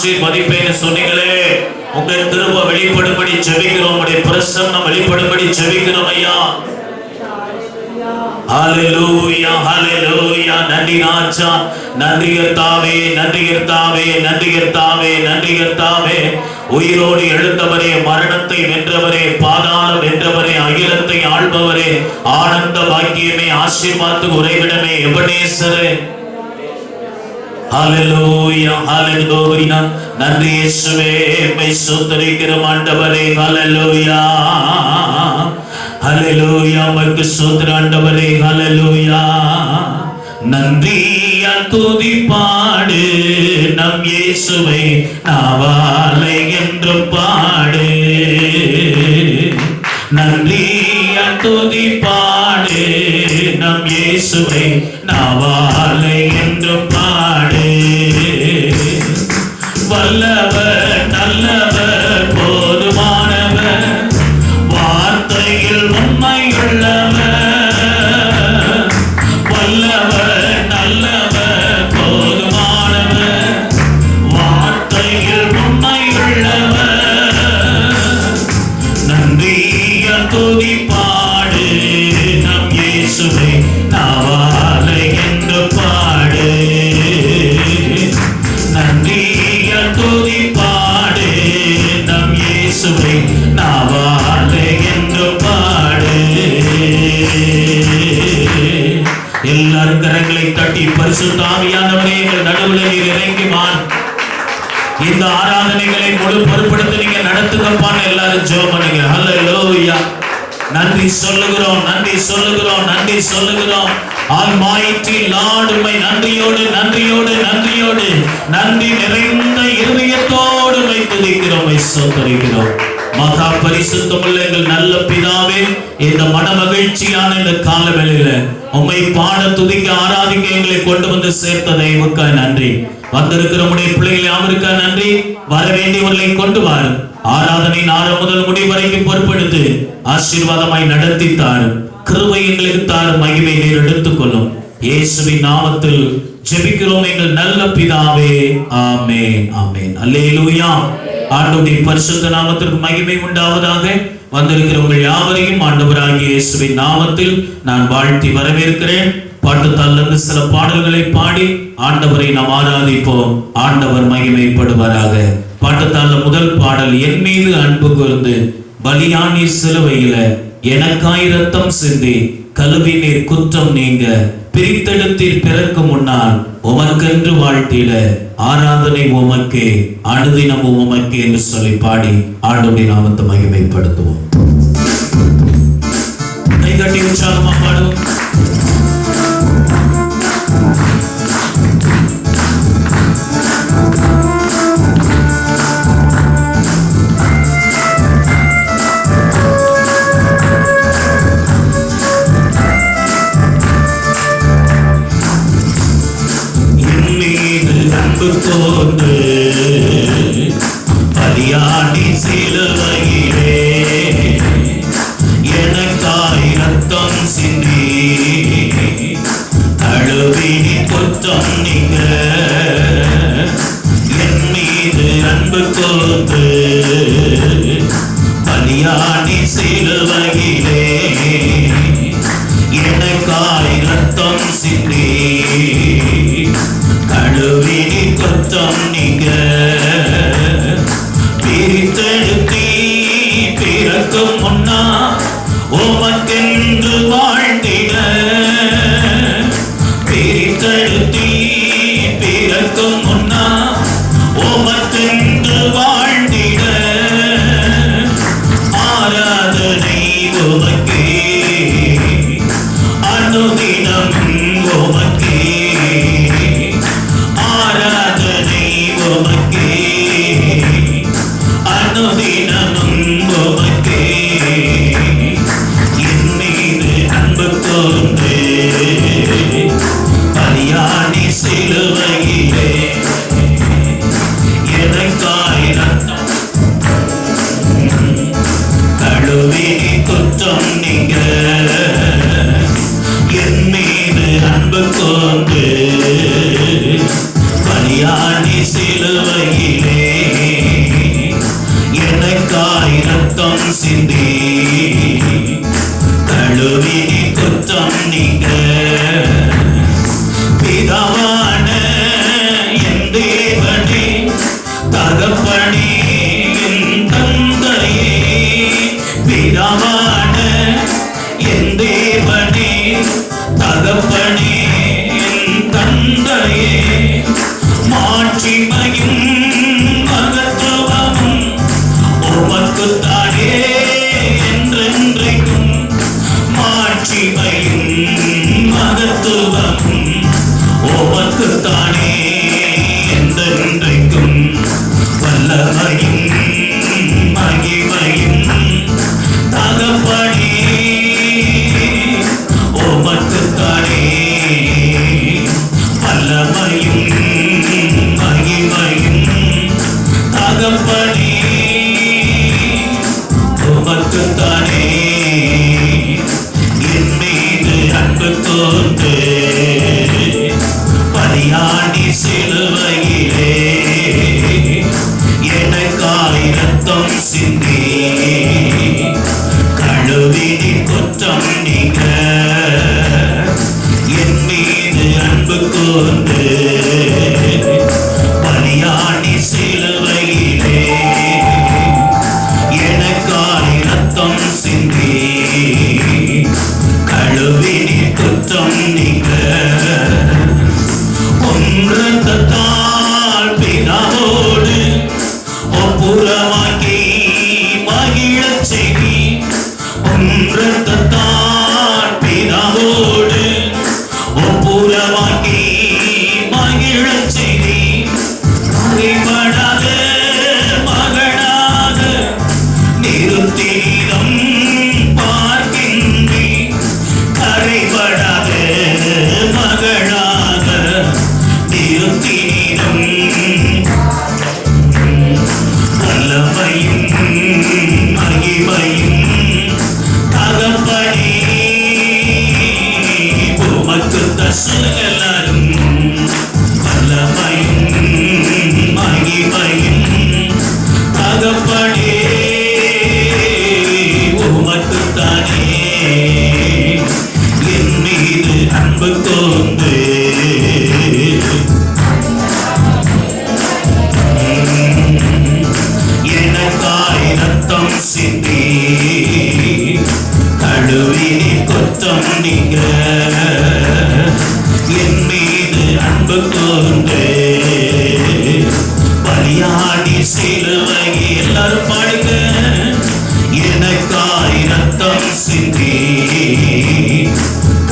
ஆசீர்வதிப்பேன்னு சொன்னீங்களே, உங்க கிருப வெளிப்படும்படி ஜெபிக்கிறோம். உடைய பிரசன்னம் வெளிப்படும்படி ஜெபிக்கிறோம் ஐயா. ஹல்லேலூயா, ஹல்லேலூயா. நன்றி ராஜா, நன்றி கர்த்தாவே, நன்றி கர்த்தாவே, நன்றி கர்த்தாவே, நன்றி கர்த்தாவே. உயிரோடு எழுந்தவரே, மரணத்தை வென்றவரே, பாதாளம் வென்றவரே, அகிலத்தை ஆள்பவரே, ஆனந்த பாக்கியமே, ஆசீர்வாதத்து உறைவிடமே, எபனேசரே. ஹல்லேலூயா, ஹல்லேலூயா. நன்றி இயேசுவே, மை ஸ்தோத்திரிக்கிறோம் ஆண்டவரே. ஹல்லேலூயா, ஹல்லேலூயா. உமக்கு ஸ்தோத்திரம் ஆண்டவரே. ஹல்லேலூயா. நன்றியா துதி பாடு நம் இயேசுவை நாவாலை என்று பாடு. நன்றியா துதி பாடு நம் இயேசுவை நாவாலை என்று பாடு. வல்லவர், நல்லவர், போதுமானவர், வார்த்தையில் உண்மையுள்ளவர். வல்லவர், நல்லவர், போதுமானவர், வார்த்தையில் உண்மையுள்ளவர். நன்றியா துதி பாடு நம் இயேசுவை நாவாலை என்று பாடு. நன்றியா துதி பாடு நம் இயேசுவை நாவாலை என்று பாடு. எல்லாரும் கரங்களை தட்டி பரிசுத்த ஆவியானவரே, எங்கள் நடுவில் நீர் இறங்கிவான். இந்த ஆராதனைகளை முழு பொறுப்படுத்தி நீங்க நடத்துங்கப்பான்னு எல்லாரும் ஜெபம் பண்ணுங்க. ஹல்லேலூயா. நன்றி சொல்லுகிறோம், நன்றி சொல்லுகிறோம், நன்றி சொல்லுகிறோம். ஆல்மைட்டி லார்ட், உம்மை நன்றியோடு நன்றியோடு நன்றியோடு நன்றி நிறைந்த இருதயத்தோடு உம்மை துதிக்கிறோம், உம்மை ஸ்தோத்திரிக்கிறோம். மகா பரிசுத்தமுள்ள எங்கள் நல்ல பிதாவே, இந்த மன மகிழ்ச்சியான இந்த கால வேளையில உம்மை பாட துதிக்க ஆராதிக்க எங்களை கொண்டு வந்து சேர்த்த தெய்வத்துக்காக நன்றி. வந்திருக்கிற உடைய பிள்ளைகளை அவருக்காக நன்றி. வர வேண்டியவர்களை கொண்டு வாரும். ஆராதனை ஆரம்பம் முதல் முடிவு வரைக்கும் பொறுப்பெடுத்து ஆசீர்வாதமாய் நடத்தி தாரும். கிருபை எங்களுக்கு தாரும். மகிமை நீர் எடுத்துக்கொள்ளும். இயேசுவின் நாமத்தில் ஜெபிக்கிறோம் எங்கள் நல்ல பிதாவே. ஆமென், ஆமென். அல்லேலூயா. ஆண்டவருடைய பரிசுத்த நாமத்திற்கு மகிமை உண்டாவதாக. வந்திருக்கிற உங்கள் யாவரையும் ஆண்டவராகிய இயேசுவின் நாமத்தில் நான் வாழ்த்தி வரவேற்கிறேன். பாட்டுத்தாளிலிருந்து சில பாடல்களை பாடி ஆண்டவரை நாம் ஆராதிப்போம். ஆண்டவர் மகிமைப்படுவாராக. பாட்டுத்தாள முதல் பாடல், என் மீது அன்பு கூர்ந்து பலியானி சிலுவையில எனக்காய் இரத்தம் சிந்தி கழுவி நீர் குற்றம் நீங்க பிரித்தெடுத்தீர் பிறக்கு முன்னால் உமக்கென்று வாழ்த்திட ஆராதனை உமக்கே, அனுதினம் உமக்கே என்று சொல்லி பாடி ஆண்டவருடைய நாமத்தை மகிமைப்படுத்துவோம். கை தட்டி உற்சாகமா பாடுவோம். கோர்ந்து பலியாடி சிலுவையிலே எனக்காய் இரத்தம் சிந்தி கழுவி குற்றம் நீங்க என் மீது அன்பு கோர்ந்து பலியாடி சிலுவையிலே எனக்காய் இரத்தம் சிந்தி கழுவி குற்றம் நீங்க பிரித்தெடுத்தீ பிறக்கும் முன்னா உமக்கென்று வாழ்ந்திட. பிரித்தெடுத்தீ பிறக்கும் முன்னா உமக்கென்று வாழ்ந்திட. ஆராதனை உமக்கே, அனுதினம் உமக்கே. ஆராதனை உமக்கே, அனுதினமும் உமக்கே. என் மீது அன்பு கூர்ந்து பலியாடி சிலுவையிலே எனக்காய் இரத்தம் கழுவி குற்றம் நீங்க என் மீது அன்பு கூர்ந்து பலியாடி சிலுவையிலே உமக்குத்தானே என்றென்றைக்கும் வல்லமையும் மகிமையும் தகப்பனே உமக்குத்தானே வல்லமையும் மகிமையும் தகப்பனே உமக்குத்தானே என் மீது அன்பு கூர்ந்து பலியாடி சிலுவையிலே எனக்காய் இரத்தம் சிந்தி கழுவினி குற்றம் நீங்க என் மீது அன்பு கூர்ந்து பலியாடி சிலுவையிலே எனக்காய் இரத்தம் சிந்தி கழுவினி குற்றம் நீங்க ஒன்றத்தால் பிதாவோடு ஒப்புரமாக்கி மகிழச் செய்தி ஒன்றத்தால் பிதாவோடு ஒப்புரமாக்கி மகிழச் செய்தி மகிழ்படாத மகனாக நிறுத்தீரம் பார்க்கின்றி கரைபடாத மகளாக நிறுத்தீரம் வல்லமையும் மகிமையும் தகப்பனே உமக்கு தசலரும் வல்லமையும் மகிமையும் தகப்பனே உமக்குத்தானே என் மீது அன்பு கூர்ந்து எனக்காய் இரத்தம் சிந்தி கழுவினி குற்றம் நீங்க என் மீது அன்பு கூர்ந்து பலியாடி சிலுவை எல்லாரும் பாடுங்க எனக்காய் இரத்தம் சிந்தி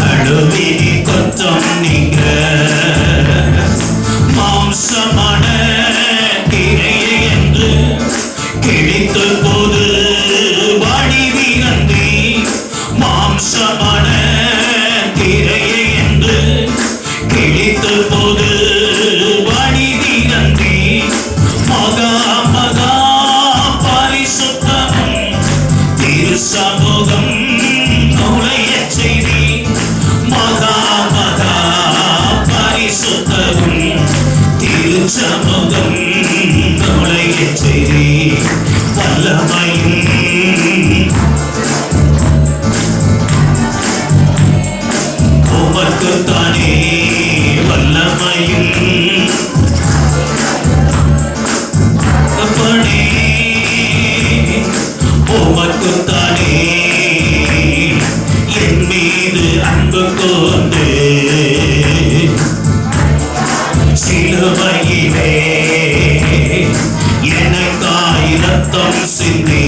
கழுவினி குற்றம் நீங்க மாம்சமான திரையை என்று கிழித்து போது வாடி வீரந்தி மாம்சமான திரையை என்று கிழித்து போது வாடி வீரந்தி மகா மகா பரிசுத்தமும் திரு சமூகம் நுழைய செய்தி மகா மகா பரிசுத்தமும் திரு சமூகம் நுழைய செய்தி வல்லமையும் உமக்குத்தானே வல்லமையும் தகப்பனே உமக்குத்தானே என் மீது அன்பு கூர்ந்து சிலுவையிலே எனக்காய் இரத்தம் சிந்தி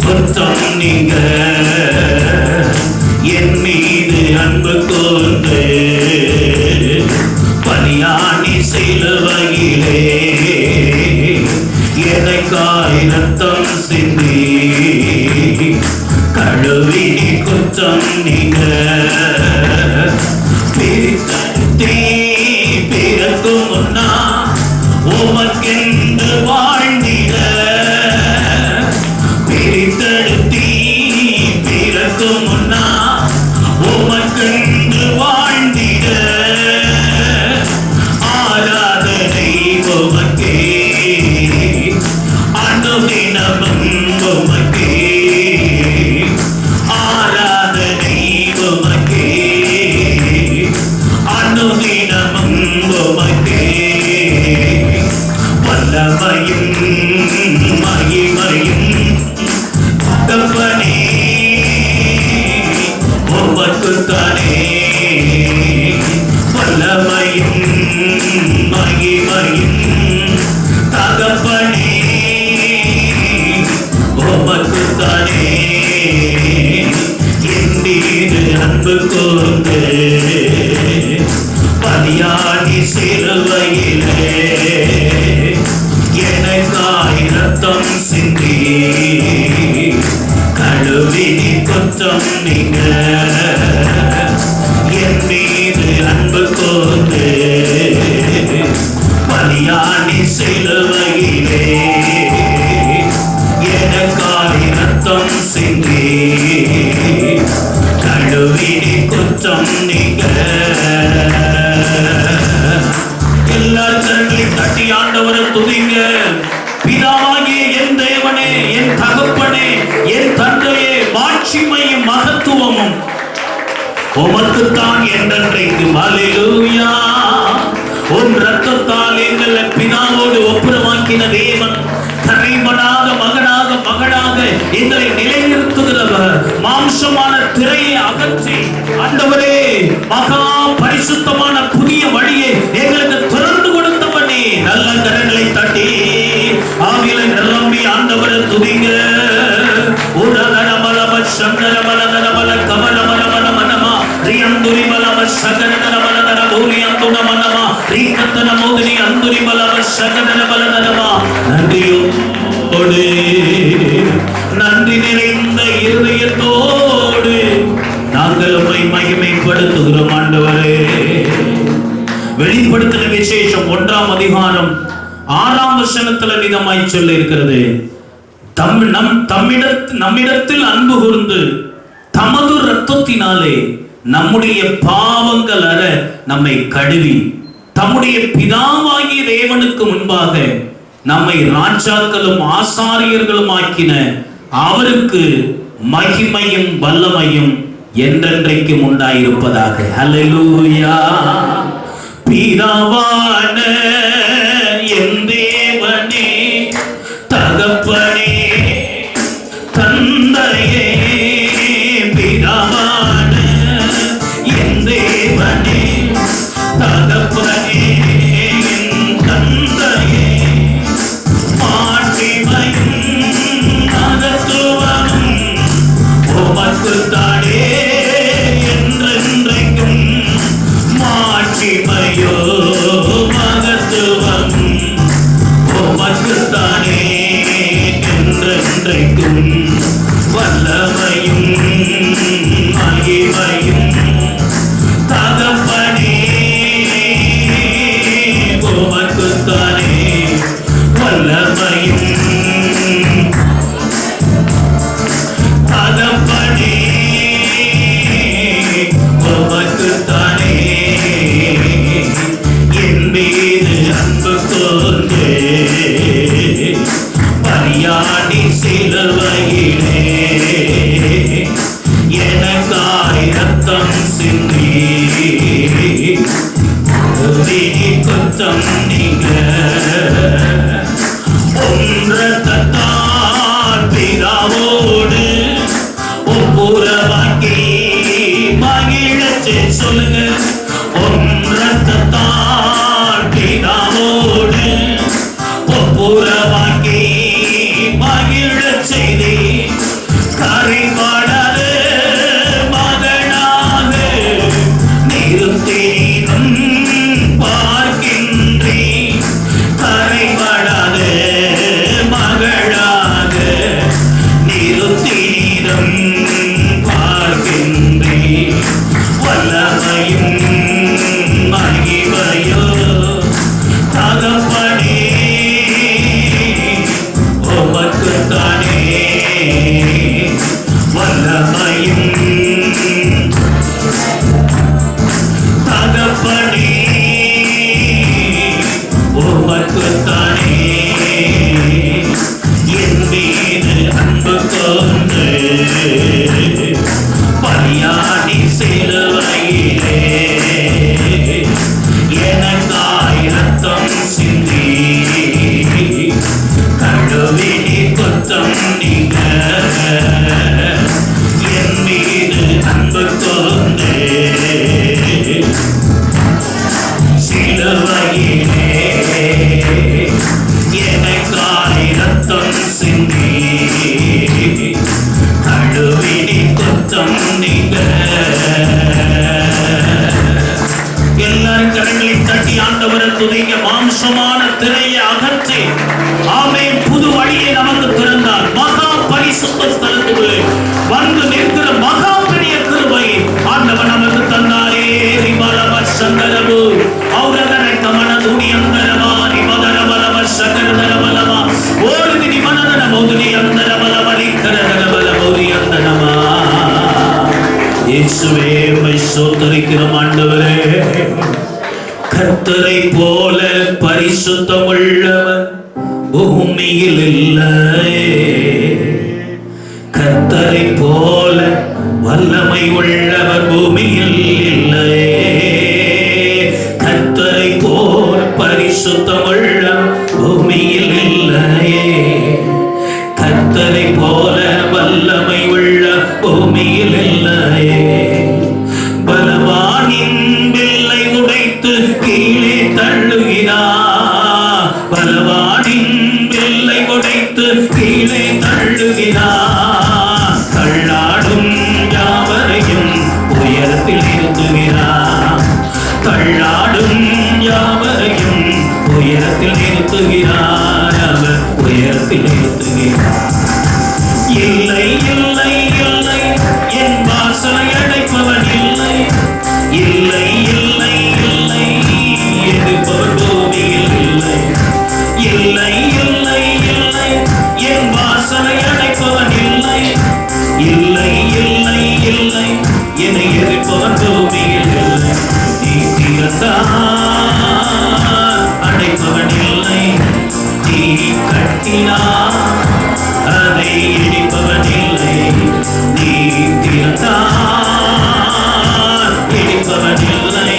குற்றம் நீங்க என் மீது அன்பு கூர்ந்து பலியாடி சிலுவையிலே எனக்காய் இரத்தம் சிந்தி கழுவினி குற்றம் நீங்க பிரித்தெடுத்தே பிறக்கும் முன்னா உமக்கென்று வாழ்ந்திட பிரித்தெடுத்தே பிறக்கும் முன்னா உமக்கென்று வாழ்ந்திட ஆராதனை உமக்கே அனுதினமும் உமக்கே ஆராதனை உமக்கே அனுதினமும் உமக்கே வல்லமையும் மகிமையும் தகப்பனே உமக்குத்தானே வல்லமையும் மகிமையும் தகப்பனே உமக்குத்தானே என் மீது அன்பு கூர்ந்து எல்லாரும் கரங்களை தட்டி ஆண்டவரை துதிங்க. பிதாவாகிய என் தேவனே, என் தகப்பனே, என் தந்தையே, மாட்சிமையும் மகத்துவமும் உமக்குத்தான் என்றென்றைக்கு. ஹல்லேலூயா. உன் இரத்தத்தால் எங்களை பிதாவோடு ஒப்புரவாக்கின தேவன், கரைபடாத மகனாக மகனாக எங்களை நிலைநிறுத்துகிறவர், மாம்சமான திரையை அகற்றி ஆண்டவரே மகா பரிசுத்தமான புதிய வழியை எங்களுக்கு திறந்து கொடுத்தவனே. நல்ல கரங்களை தட்டி ஆவியில நிரம்பி ஆண்டவரை துதிங்க. உடனமலம சங்கரமலதரமல கமலமலமலமனமா ரியந்துரி மலம சகரதரமலதர பூரியந்துன மனமா ரீகத்தன மோதினி அந்துரி மலம சகரதரமலதரமா. நன்றியோடு, நன்றி நிறைந்த இருதயத்தோடு நாங்கள் உம்மை மகிமைப்படுத்துகிறோம் ஆண்டவரே. வெளிப்படுத்தின விசேஷம் 1ஆம் அதிகாரம் 6ஆம் வசனத்துல விதமாய் சொல்ல இருக்கிறது. நம்மிடத்தில் அன்பு கூர்ந்து தமது இரத்தத்தினாலே நம்முடைய பாவங்கள் அற நம்மை கழுவி தம்முடைய பிதாவாகிய தேவனுக்கு முன்பாக நம்மை ராஜாக்களும் ஆசாரியர்களும் ஆக்கின அவருக்கு மகிமையும் வல்லமையும் என்றென்றைக்கும் உண்டாயிருப்பதாக. ஹல்லேலூயா. பிதாவான என் தேவனே, தகப்பனே, தந்தையே, பிதாவான என் தேவனே, தகப்பனே, என் தந்தையே, மாட்சிமையும் மகத்துவமும் உமக்குத்தானே என்றென்றைக்கும். மாட்சிமையோ மகத்துவம் உமக்குத்தானே என்றென்றைக்கும். வல்லமையும் மகிமையும் தகப்பனே உமக்குத்தானே. வல்லமையும் தகப்பனே உமக்குத்தானே. என் மீது அன்பு கொண்டு பரியாடி சிலுவையிலே எனக்காய் ரத்தம் சிந்தி குத்தம் நீங்க ஒன்றத்தான் பிதாவோடு ஒப்புரவாக்கி மகிழச்சு. சொல்லுங்க. ஒன்றத்தான் பிதாவோடு ஒப்புரவாக்கி மகிழச் செய்தி கரைபடாத மகனாக நிறுத்தினும் பார்க்கின்றே. கரைபடாத மகளாக நிறுத்தினும் பார்க்கின்றே. வல்லமையும் மகிமையோ தகப்பனே உமக்குத்தானே. வல்லமையும் தகப்பனே உமக்குத்தானே. என் மீது அன்பு கொண்டு பரியாடி சிலுவையிலே எனக்காய் ரத்தம் சிந்தி கழுவி குத்தம் நீங்க. என் மீது அன்பு கொண்டு சிலுவையிலே எனக்காய் ரத்தம் சிந்தி கழுவி குத்தம் நீங்க. எல்லாரும் கரங்களை தட்டி ஆண்டவரை துதிங்க. மாம்சமான திரையை அகற்றி ஆமென் புது வழியை நமக்கு திறந்தார். மகா பரிசுத்த ஸ்தலத்துக்குள்ளே வந்து நிற்கிற மகா பெரிய கிருபை ஆண்டவர் நமக்கு தந்தாரே. ரிமலவ சங்கரவு ஔரதரை தமன துணியந்தரமா ரிமதரவலவ சகரதரவலவா ஓடுதி நிமனதர மௌதுனி அந்தரவலவரி கரதரவல மௌரி அந்தனமா. இயேசுவே உம்மை ஸ்தோத்திரிக்கிறோம் ஆண்டவரே. கர்த்தரை போல பரிசுத்தமுள்ளவர் பூமியில் இல்லை. கர்த்தரை போல வல்லமை உள்ளவர் பூமியில் இல்லை. கர்த்தரை போல பரிசுத்தமுள்ளவர் பூமியில் இல்லை. கர்த்தரை போல வல்லமை உள்ள பூமியில் இல்லை. பலவானின் வில்லை உடைத்து கீழே தள்ளுகிறார். பலவானின் வில்லை உடைத்து கீழே தள்ளுகிறார். தள்ளாடும் யாவரையும் உயரத்தில் நிறுத்துகிறார். தள்ளாடும் யாவரையும் உயரத்தில் நிறுத்துகிறார். அவர் உயரத்தில் நிறுத்துகிறார். இல்லை இல்லை இல்லை, என் வாசலை அடைப்பவன் இல்லை. இல்லை இல்லை இல்லை, எதிர்ப்பவர் பூமியில் இல்லை. இல்லை இல்லை இல்லை, என் வாசலை அடைப்பவன் இல்லை. இல்லை இல்லை இல்லை, என்னை எதிர்ப்பவன் பூமியில் இல்லை. நீ திறந்தால் அடைப்பவன் இல்லை. நீ கட்டினார் அதை இடிப்பவன் இல்லை. நீ திறந்தால் இடிப்பவன் இல்லை.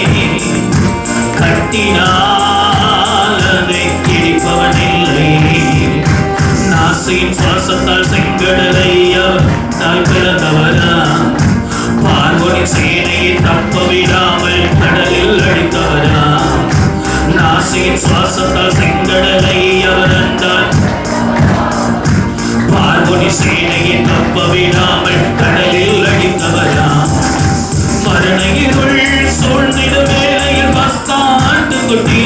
கட்டினால் அதை இடிப்பவன் இல்லை. நாசியின் சுவாசத்தால் செங்கடலை தாய் பிறந்தவரா. பார்வோனின் சேனையை தப்ப விடாமல் கடலில் அடித்தவரா. நாசியின் சுவாசத்தால் செங்கடலை அவர் அண்டார். பார்வோனின் சேனையை தப்ப விடாமல் கடலில் அடித்தவரா. மரண இருள் சூழ்ந்திட வேளையில் பஸ்காட்டுக்குட்டி.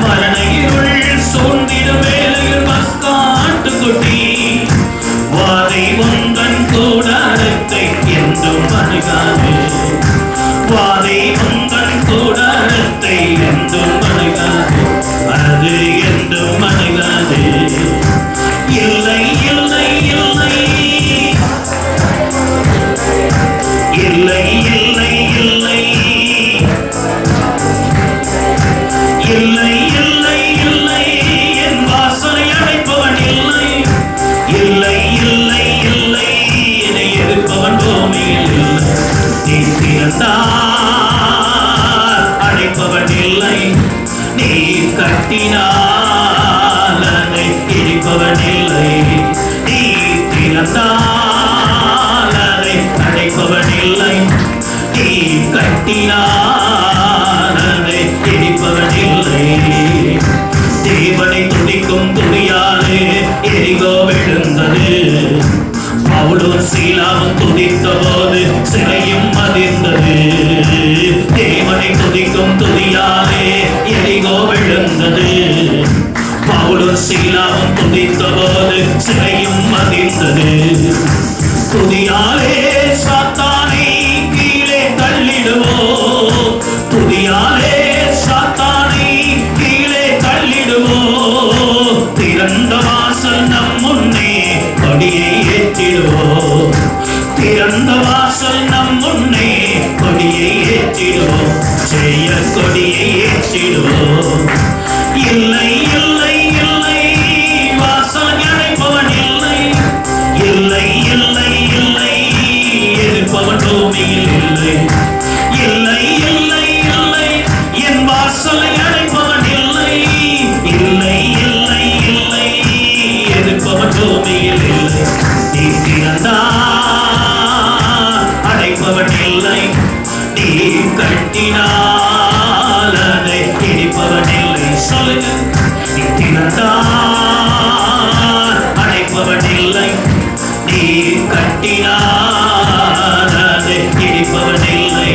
மரண இருள் சூழ்ந்திட வேளையில் பஸ்காட்டுக்குட்டி. வாதை உந்தன் கூடாரத்தை என்றும் அணுகாது. வாதை உந்தன் கூடாரத்தை என்றும் அணுகாது. அது என்றும் அணுகாது. இல்லை இல்லை இல்லை, இல்லை இல்லை இல்லை, இல்லை இல்லை இல்லை, என் வாசலை அடைப்பவன் இல்லை. இல்லை இல்லை இல்லை, என்னை எதிர்ப்பவன் பூமியில் இல்லை. நீ திறந்தால் அடைப்பவன் இல்லை. நீ கட்டினால் அதை இடிப்பவன் இல்லை. நீ திறந்தால் அதை அடைப்பவன் இல்லை. நீ கட்டினால் அதை இடிப்பவன் இல்லை. தேவனை துதிக்கும் துதியாலே எரிகோ விழுந்தது. பவுலும் சீலாவும் துதித்த போது சிறையும் அதிர்ந்தது. தேவனை துதிக்கும் துதியாலே எரிகோ விழுந்தது. பவுலும் சீலாவும் துதித்த போது சிறையும் அதிர்ந்தது. துதியாலே சாத்தானை கீழே தள்ளிடுவோம். துதியாலே சாத்தானை கீழே தள்ளிடுவோம். திறந்த வாசல் நம் முன்னே கொடியை ஏற்றிடுவோம். திறந்த வாசல் நம் முன்னே கொடியை ஏற்றிடுவோம். செய்ய கொடியை ஏற்றிடுவோம். இல்லை இல்லை இல்லை, வாசல் அடைப்பவன் இல்லை. இல்லை இல்லை இல்லை, எதிர்ப்பவன் பூமியில் இல்லை. இல்லை இல்லை இல்லை, என் வாசலை அடைப்பவன் இல்லை. இல்லை இல்லை இல்லை, எதிர்ப்பவன் பூமியில் இல்லை. நீ திறந்தால் அடைப்பவன் இல்லை. நீ கட்டினால் அதை இடிப்பவன் இல்லை. சொல்லுங்க. நீ திறந்தால் அடைப்பவன் இல்லை. நீ கட்டினால் அதை இடிப்பவன் இல்லை.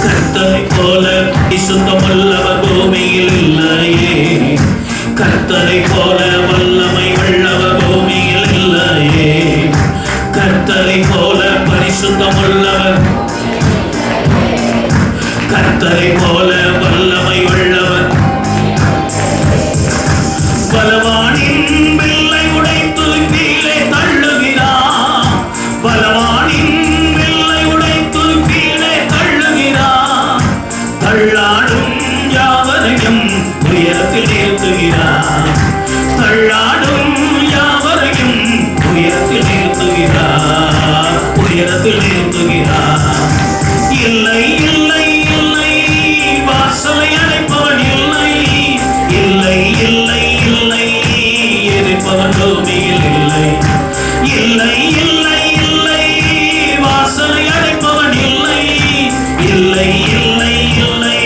கர்த்தரை போல பரிசுத்தமுள்ளவர் பூமியில் இல்லையே. கர்த்தரை போல வல்லமை உள்ளவர் பூமியில் இல்லையே. கர்த்தரை போல பரிசுத்தமுள்ளவர், கர்த்தரை போல வல்லமை உள்ளவர். பலவானின் வில்லை உடைத்து கீழே தள்ளுகிறார். பலவானின் வில்லை உடைத்து கீழே தள்ளுகிறார். தள்ளாடும் யாவரையும் உயரத்தில் நிறுத்துகிறார். தள்ளாடும் யாவரையும் உயரத்தில் நிறுத்துகிறார். உயரத்தில் நிறுத்துகிறார். இல்லை இல்லை இல்லை வாசலை அடைப்பவன் இல்லை. இல்லை இல்லை இல்லை எதிர்ப்பவன் பூமியில் இல்லை. இல்லை இல்லை இல்லை வாசலை அடைப்பவன் இல்லை. இல்லை இல்லை இல்லை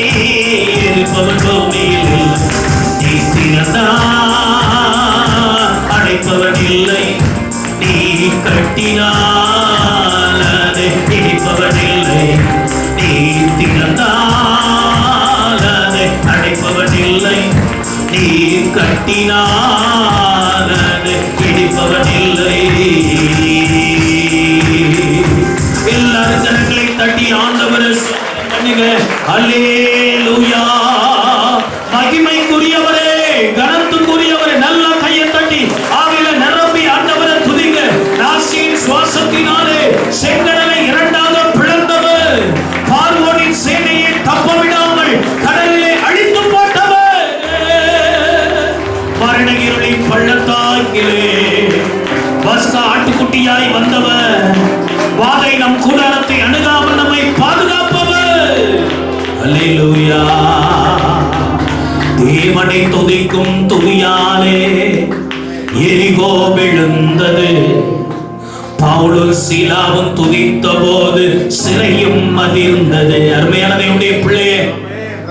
எதிர்ப்பவன் பூமியில் இல்லை. நீ திறந்தால் அடைப்பவன் இல்லை. நீ கட்டினால் அதை இடிப்பவன் இல்லை. நீ திறந்தால் அதை அடைப்பவன் இல்லை. நீ கட்டினால் அதை இடிப்பவன் இல்லை. எல்லாரும் கரங்களை தட்டி ஆண்டவரை பண்ணுங்க. அல்லேலூயா. மகிமைக்குரியவரே, கனத்துக்குரியவரே, நல்ல கையை தட்டி ஆவில நிரம்பி ஆண்டவரை துதிங்க. நாசியின் சுவாசத்தினாலே செங்கடலை இரண்டாக பிளந்தவர், பார்வோனின் சேனையை தப்ப விடாமல் கடலிலே அழித்து போட்டவர், மரணகிருளின் பள்ளத்தாக்கிலே பஸ்கா ஆட்டுக்குட்டியாய் வந்தவர், வாதை நம் கூடாரத்தை அணுகாமல் நம்மை பாதுகாப்பவர். அல்லேலூயா. தேவனை துதிக்கும் துதியாலே எரிகோ விழுந்தது. பவுலும் சீலாவும் துதித்த போது சிறையும் அதிர்ந்தது. அருமையான தேவனுடைய பிள்ளையே,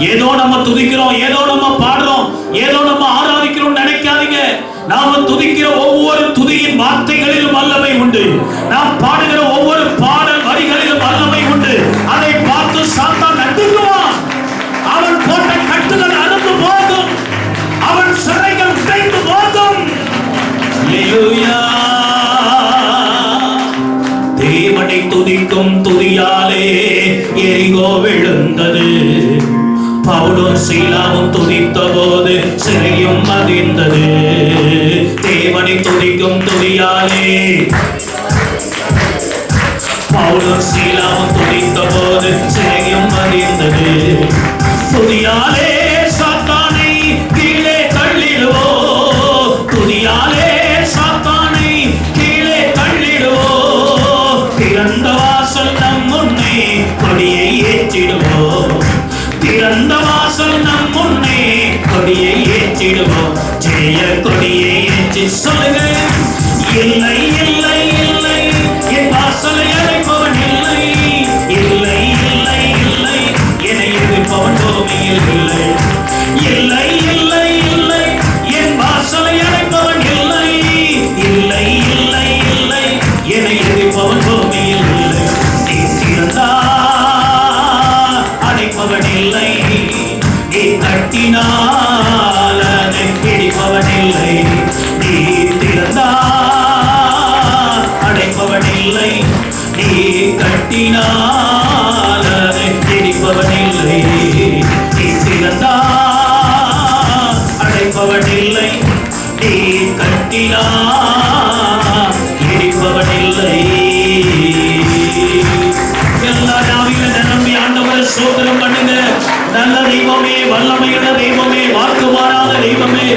ஏதோ நம்ம துதிக்கிறோம், ஏதோ நம்ம பாடுறோம், ஏதோ நம்ம ஆராதிக்கிறோம் நினைக்காதீங்க. நாம துதிக்கிற ஒவ்வொரு துதியின் வார்த்தைகளிலும் வல்லமை உண்டு. நாம் பாடுகிற ஒவ்வொரு பாடல் வரிகளிலும் வல்லமை உண்டு. அதை பார்த்து சாத்தான் நடுங்குவான். அவன் போட்ட கட்டுகள் அறுந்து போகும். அவன் சிறைகள் உடைந்து போகும். அல்லேலூயா. தேவனை துதிக்கும் துதியாலே எரிகோ விழுந்தது. பவுலும் சீலாவும் துதித்த போது சிறையும் அதிர்ந்தது. தேவனை துதிக்கும் துதியாலே பவுலும் சீலாவும் துதித்த போது சிறையும் அதிர்ந்தது. துதியாலே சாத்தானை கீழே தள்ளிடுவோ. துதியாலே சாத்தானை கீழே தள்ளிடுவோ. திறந்த வாசல் நம் முன்னே கொடியை ஏற்றிடுவோம். திறந்த வாசல் நம் முன்னே கொடியை ஏற்றிடுவோம். ஜெய கொடியை ஏற்றி சொல்லுங்க. இல்லை இல்லை இல்லை என் வாசலை அடைப்பவன் இல்லை. இல்லை இல்லை இல்லை என்னை எதிர்ப்பவன் பூமியில் இல்லை. இல்லை இல்லை இல்லை என் வாசலை அடைப்பவன் இல்லை. இல்லை இல்லை இல்லை என்னை எதிர்ப்பவன் பூமியில் இல்லை. நீ திறந்தால் அடைப்பவன் இல்லை. நீ கட்டினால் அதை பிடிப்பவன் இல்லை. நீ திறந்தால் அடைப்பவன் இல்லை. நீ கட்டினால் அதை பிடிப்பவன் இல்லை. நீ திறந்தால் அடைப்பவன் இல்லை. நீ கட்டினால் இடிப்பவன் இல்லை. எல்லாரும் நிரம்பி ஆண்டவரை சோதனம் பண்ணுங்க. நல்ல தெய்வமே, வல்லமையுள்ள தெய்வமே, வாக்கு மாறாத தெய்வமே,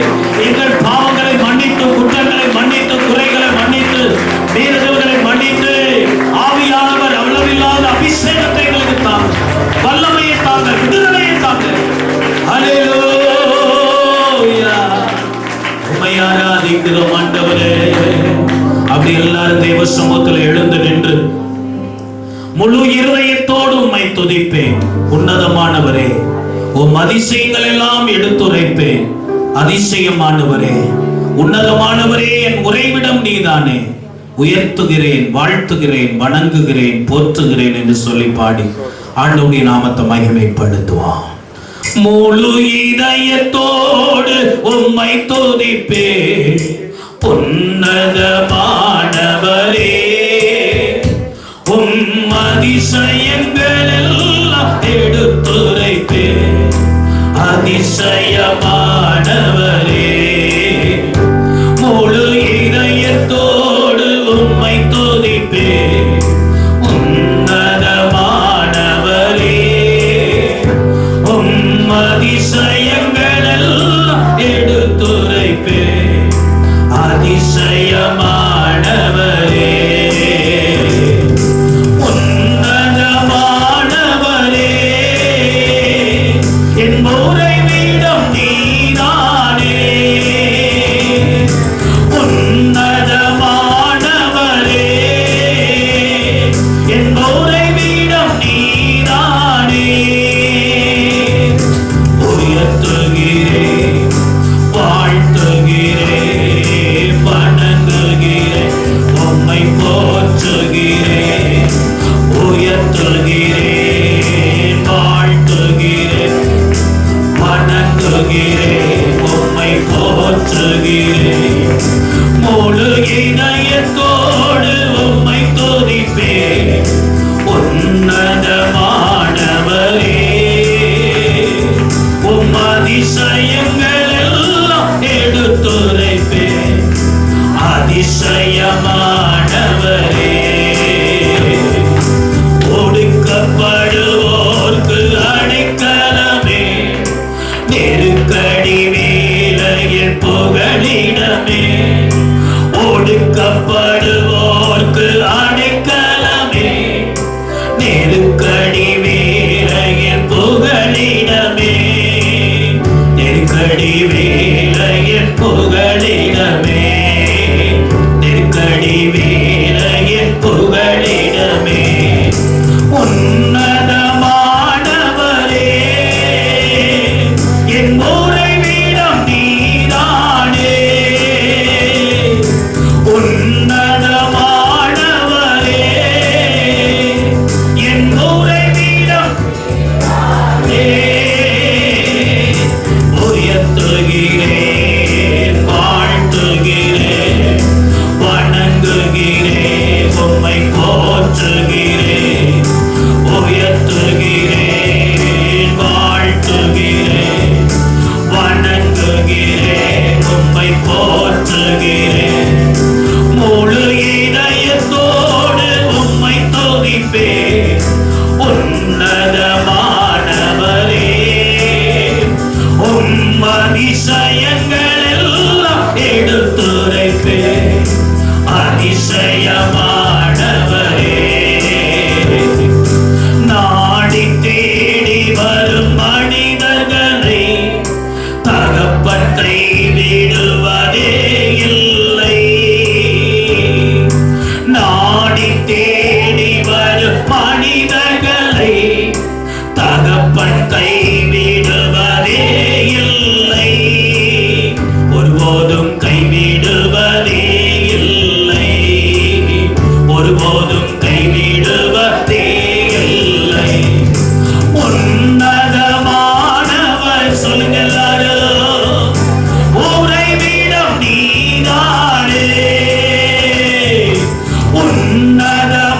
எங்கள் பாவங்களை மன்னித்து, குற்றங்களை மன்னித்து, குறைகளை மன்னித்து, மீறுதல்களை மன்னித்து, ஆவியானவர் அளவில்லாத அபிஷேகத்தை எங்களுக்கு தாங்க, வல்லமையை தாங்க, விடுதலையை தாங்க. அல்லேலூயா. உம்மை ஆராதிக்கிறோம் ஆண்டவரே. அப்படி எல்லாரும் தேவ சமூகத்தில் எழுந்து நின்று முழு இருதயத்தோடு உம்மை துதிப்பேன். உன்னதமானவரே, உம் அதிசயங்கள் எல்லாம் எடுத்துரைப்பேன். அதிசயமானவரே, உன்னதமானவரே, என் உறைவிடம் நீதானே. உயர்த்துகிறேன், வாழ்த்துகிறேன், வணங்குகிறேன், போற்றுகிறேன் என்று சொல்லி பாடி ஆண்டவருடைய நாமத்தை மகிமைப்படுத்துவான். முழு இதயத்தோடு உம்மை துதிப்பேன். உன்னதமானவரே, உம் அதிசயங்கள் எல்லாம் எடுத்துரைப்பேன். அதிசயமானவரே, முழு இதயத்தோடு உம்மை துதிப்பேன். உன்னதமானவரே, நெருக்கடி வேளையில் புகழிடமே, நெருக்கடி வேளையில் புகழிடமே. உன்னதமானவரே என் உறைவிடம் நீதானே, உன்னதமானவரே என் உறைவிடம் உயர்த்துகிறேன், வாழ்த்துகிறேன், வணங்குகிறேன், உம்மை போற்றுகிறேன். உயர்த்துகிறேன், வாழ்த்துகிறேன், வணங்குகிறேன், உம்மை போற்றுகிறேன். முழு இதயத்தோடு உம்மை துதிப்பேன். உன்னதமானவரே உம் அதிசயங்கள் எல்லாம் எடுத்துரைப்பேன். அதிசயமானவரே நாடி தேடி வரும் மனிதர்களை தகப்பத்தை விடுவதே இல்லை. நாடி தேடி வரும் மனிதர்களை தகப்பன் கைவிடுவதே இல்லை. ஒருபோதும் கைவிடுவதே இல்லை, ஒருபோதும் கைவிடுவதே இல்லை. உன்னதமானவர் சொல்லுங்க எல்லாரும், உறைவிடம் நீதானே. உன்னதமானவரே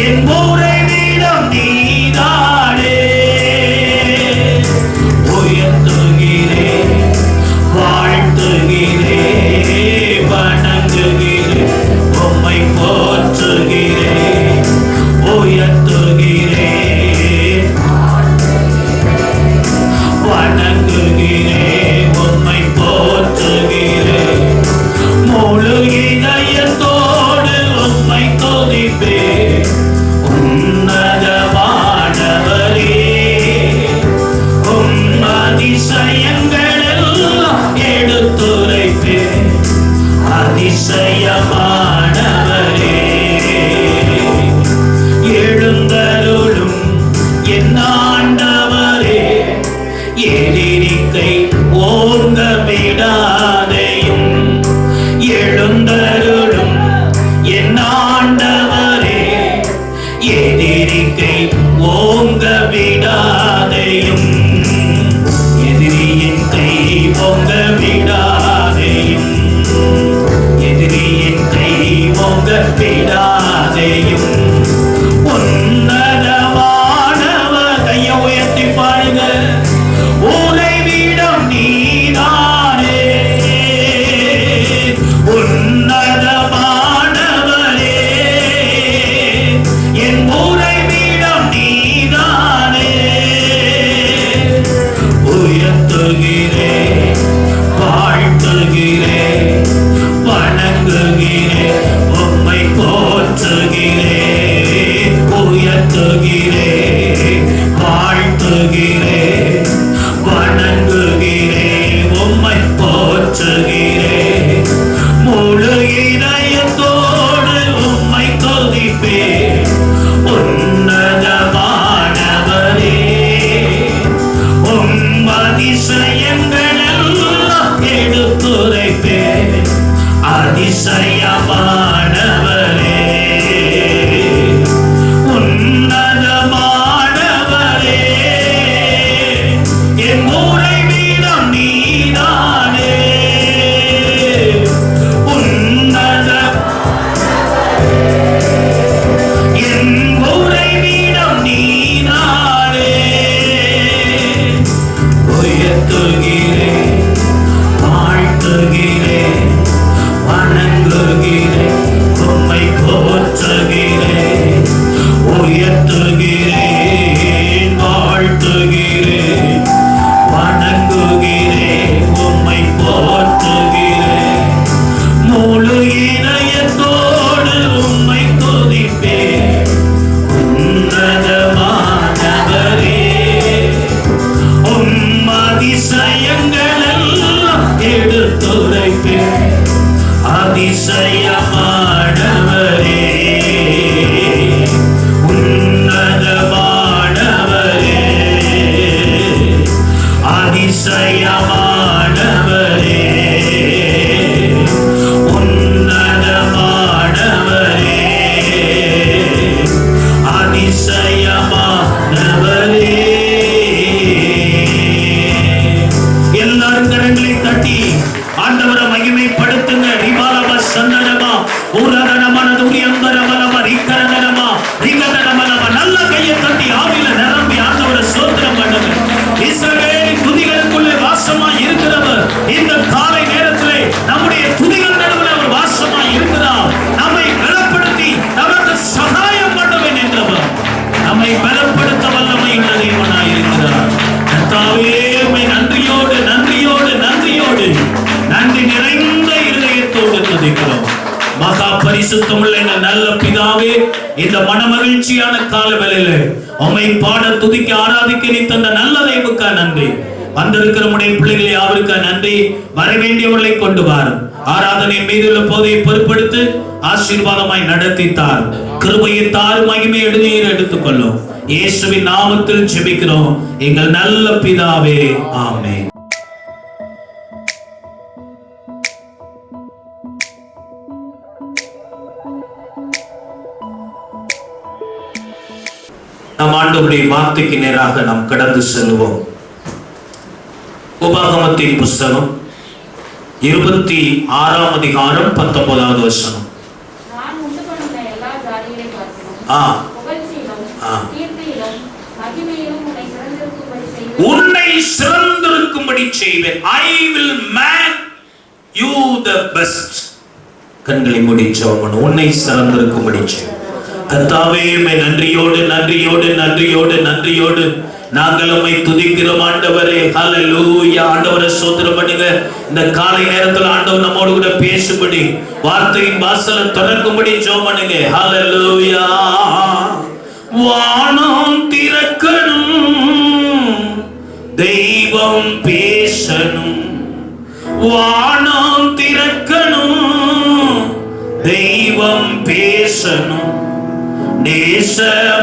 என் உறைவிடம் நீதானே. உயர்த்துகிறேன், வாழ்த்துகிறேன், வணங்குகிறேன், உம்மை போற்றுகிறேன். உயர்த்துகிறேன், வணங்குகிறேன், உம்மை போற்றுகிறேன். முழு இதயத்தோடு உம்மை துதிப்பேன். உன்னதமானவரே உம் அதிசயங்கள் எல்லாம் எடுத்துரைப்பேன். அதிசயமானவரே எழுந்தருளும் என் ஆண்டவரே, எதிரிக்கை ஓங்க விடாதையும். எழுந்தருளும் என் ஆண்டவரே, எதிரிக்கை ஓங்க விடாதையும். எதிரியின் கை ஓங்க விடாதையும், எதிரியின் கை ஓங்க விடாதையும். உன்னதமானவர் கையை உயர்த்தி பாருங்க. உறைவிடம் நீதானே, உன்னதமானவரே என் உறைவிடம் நீதானே. உயர்த்துகிறேன், வாழ்த்துகிறேன், வணங்குகிறேன், உம்மை போற்றுகிறேன். பரிசுத்தமுள்ள எங்கள் நல்ல பிதாவே, இந்த மனமகிழ்ச்சியான கால வேளையிலே உம்மை பாட துதிக்க ஆராதிக்க நீ தந்த நல்ல தயவுக்கா நன்றி. வந்திருக்கிற உடைய பிள்ளைகளை யாருக்கா நன்றி. வரவேண்டியவர்களை கொண்டு வாரும். ஆராதனை மீதுள்ள போதை பொறுப்படுத்து ஆசீர்வாதமாய் நடத்தித்தார். கிருபையை தார், மகிமை எழுதியீர் எடுத்துக்கொள்ளும். இயேசுவின் நாமத்தில் ஜெபிக்கிறோம் எங்கள் நல்ல பிதாவே, ஆமென். நம் ஆண்டவருடைய வார்த்தைக்கு நேராக நாம் கடந்து செல்வோம். உபாகமத்தின் புஸ்தகம் 26ஆம் அதிகாரம் 19வது வசனம். உன்னை சிறந்திருக்கும்படி செய்வேன். I will make you the best. கண்களை மூடி ஜெபம் பண்ணு. உன்னை சிறந்திருக்கும்படி செய்வேன். கர்த்தாவே, நன்றியோடு நன்றியோடு நன்றியோடு நன்றியோடு நாங்கள் உம்மை துதிக்கிறோம் ஆண்டவரே. ஹல்லேலூயா. ஆண்டவரே ஸ்தோத்திரம் பண்ணுங்க. இந்த காலை நேரத்தில் ஆண்டவர் நம்மோடு கூட பேசும்படி, வார்த்தையின் வாசலை திறக்கும்படி ஜெபம் பண்ணுங்க. ஹல்லேலூயா. வானம் திறக்கணும், தெய்வம் பேசணும். வானம் திறக்கணும், தெய்வம் பேசணும். நேச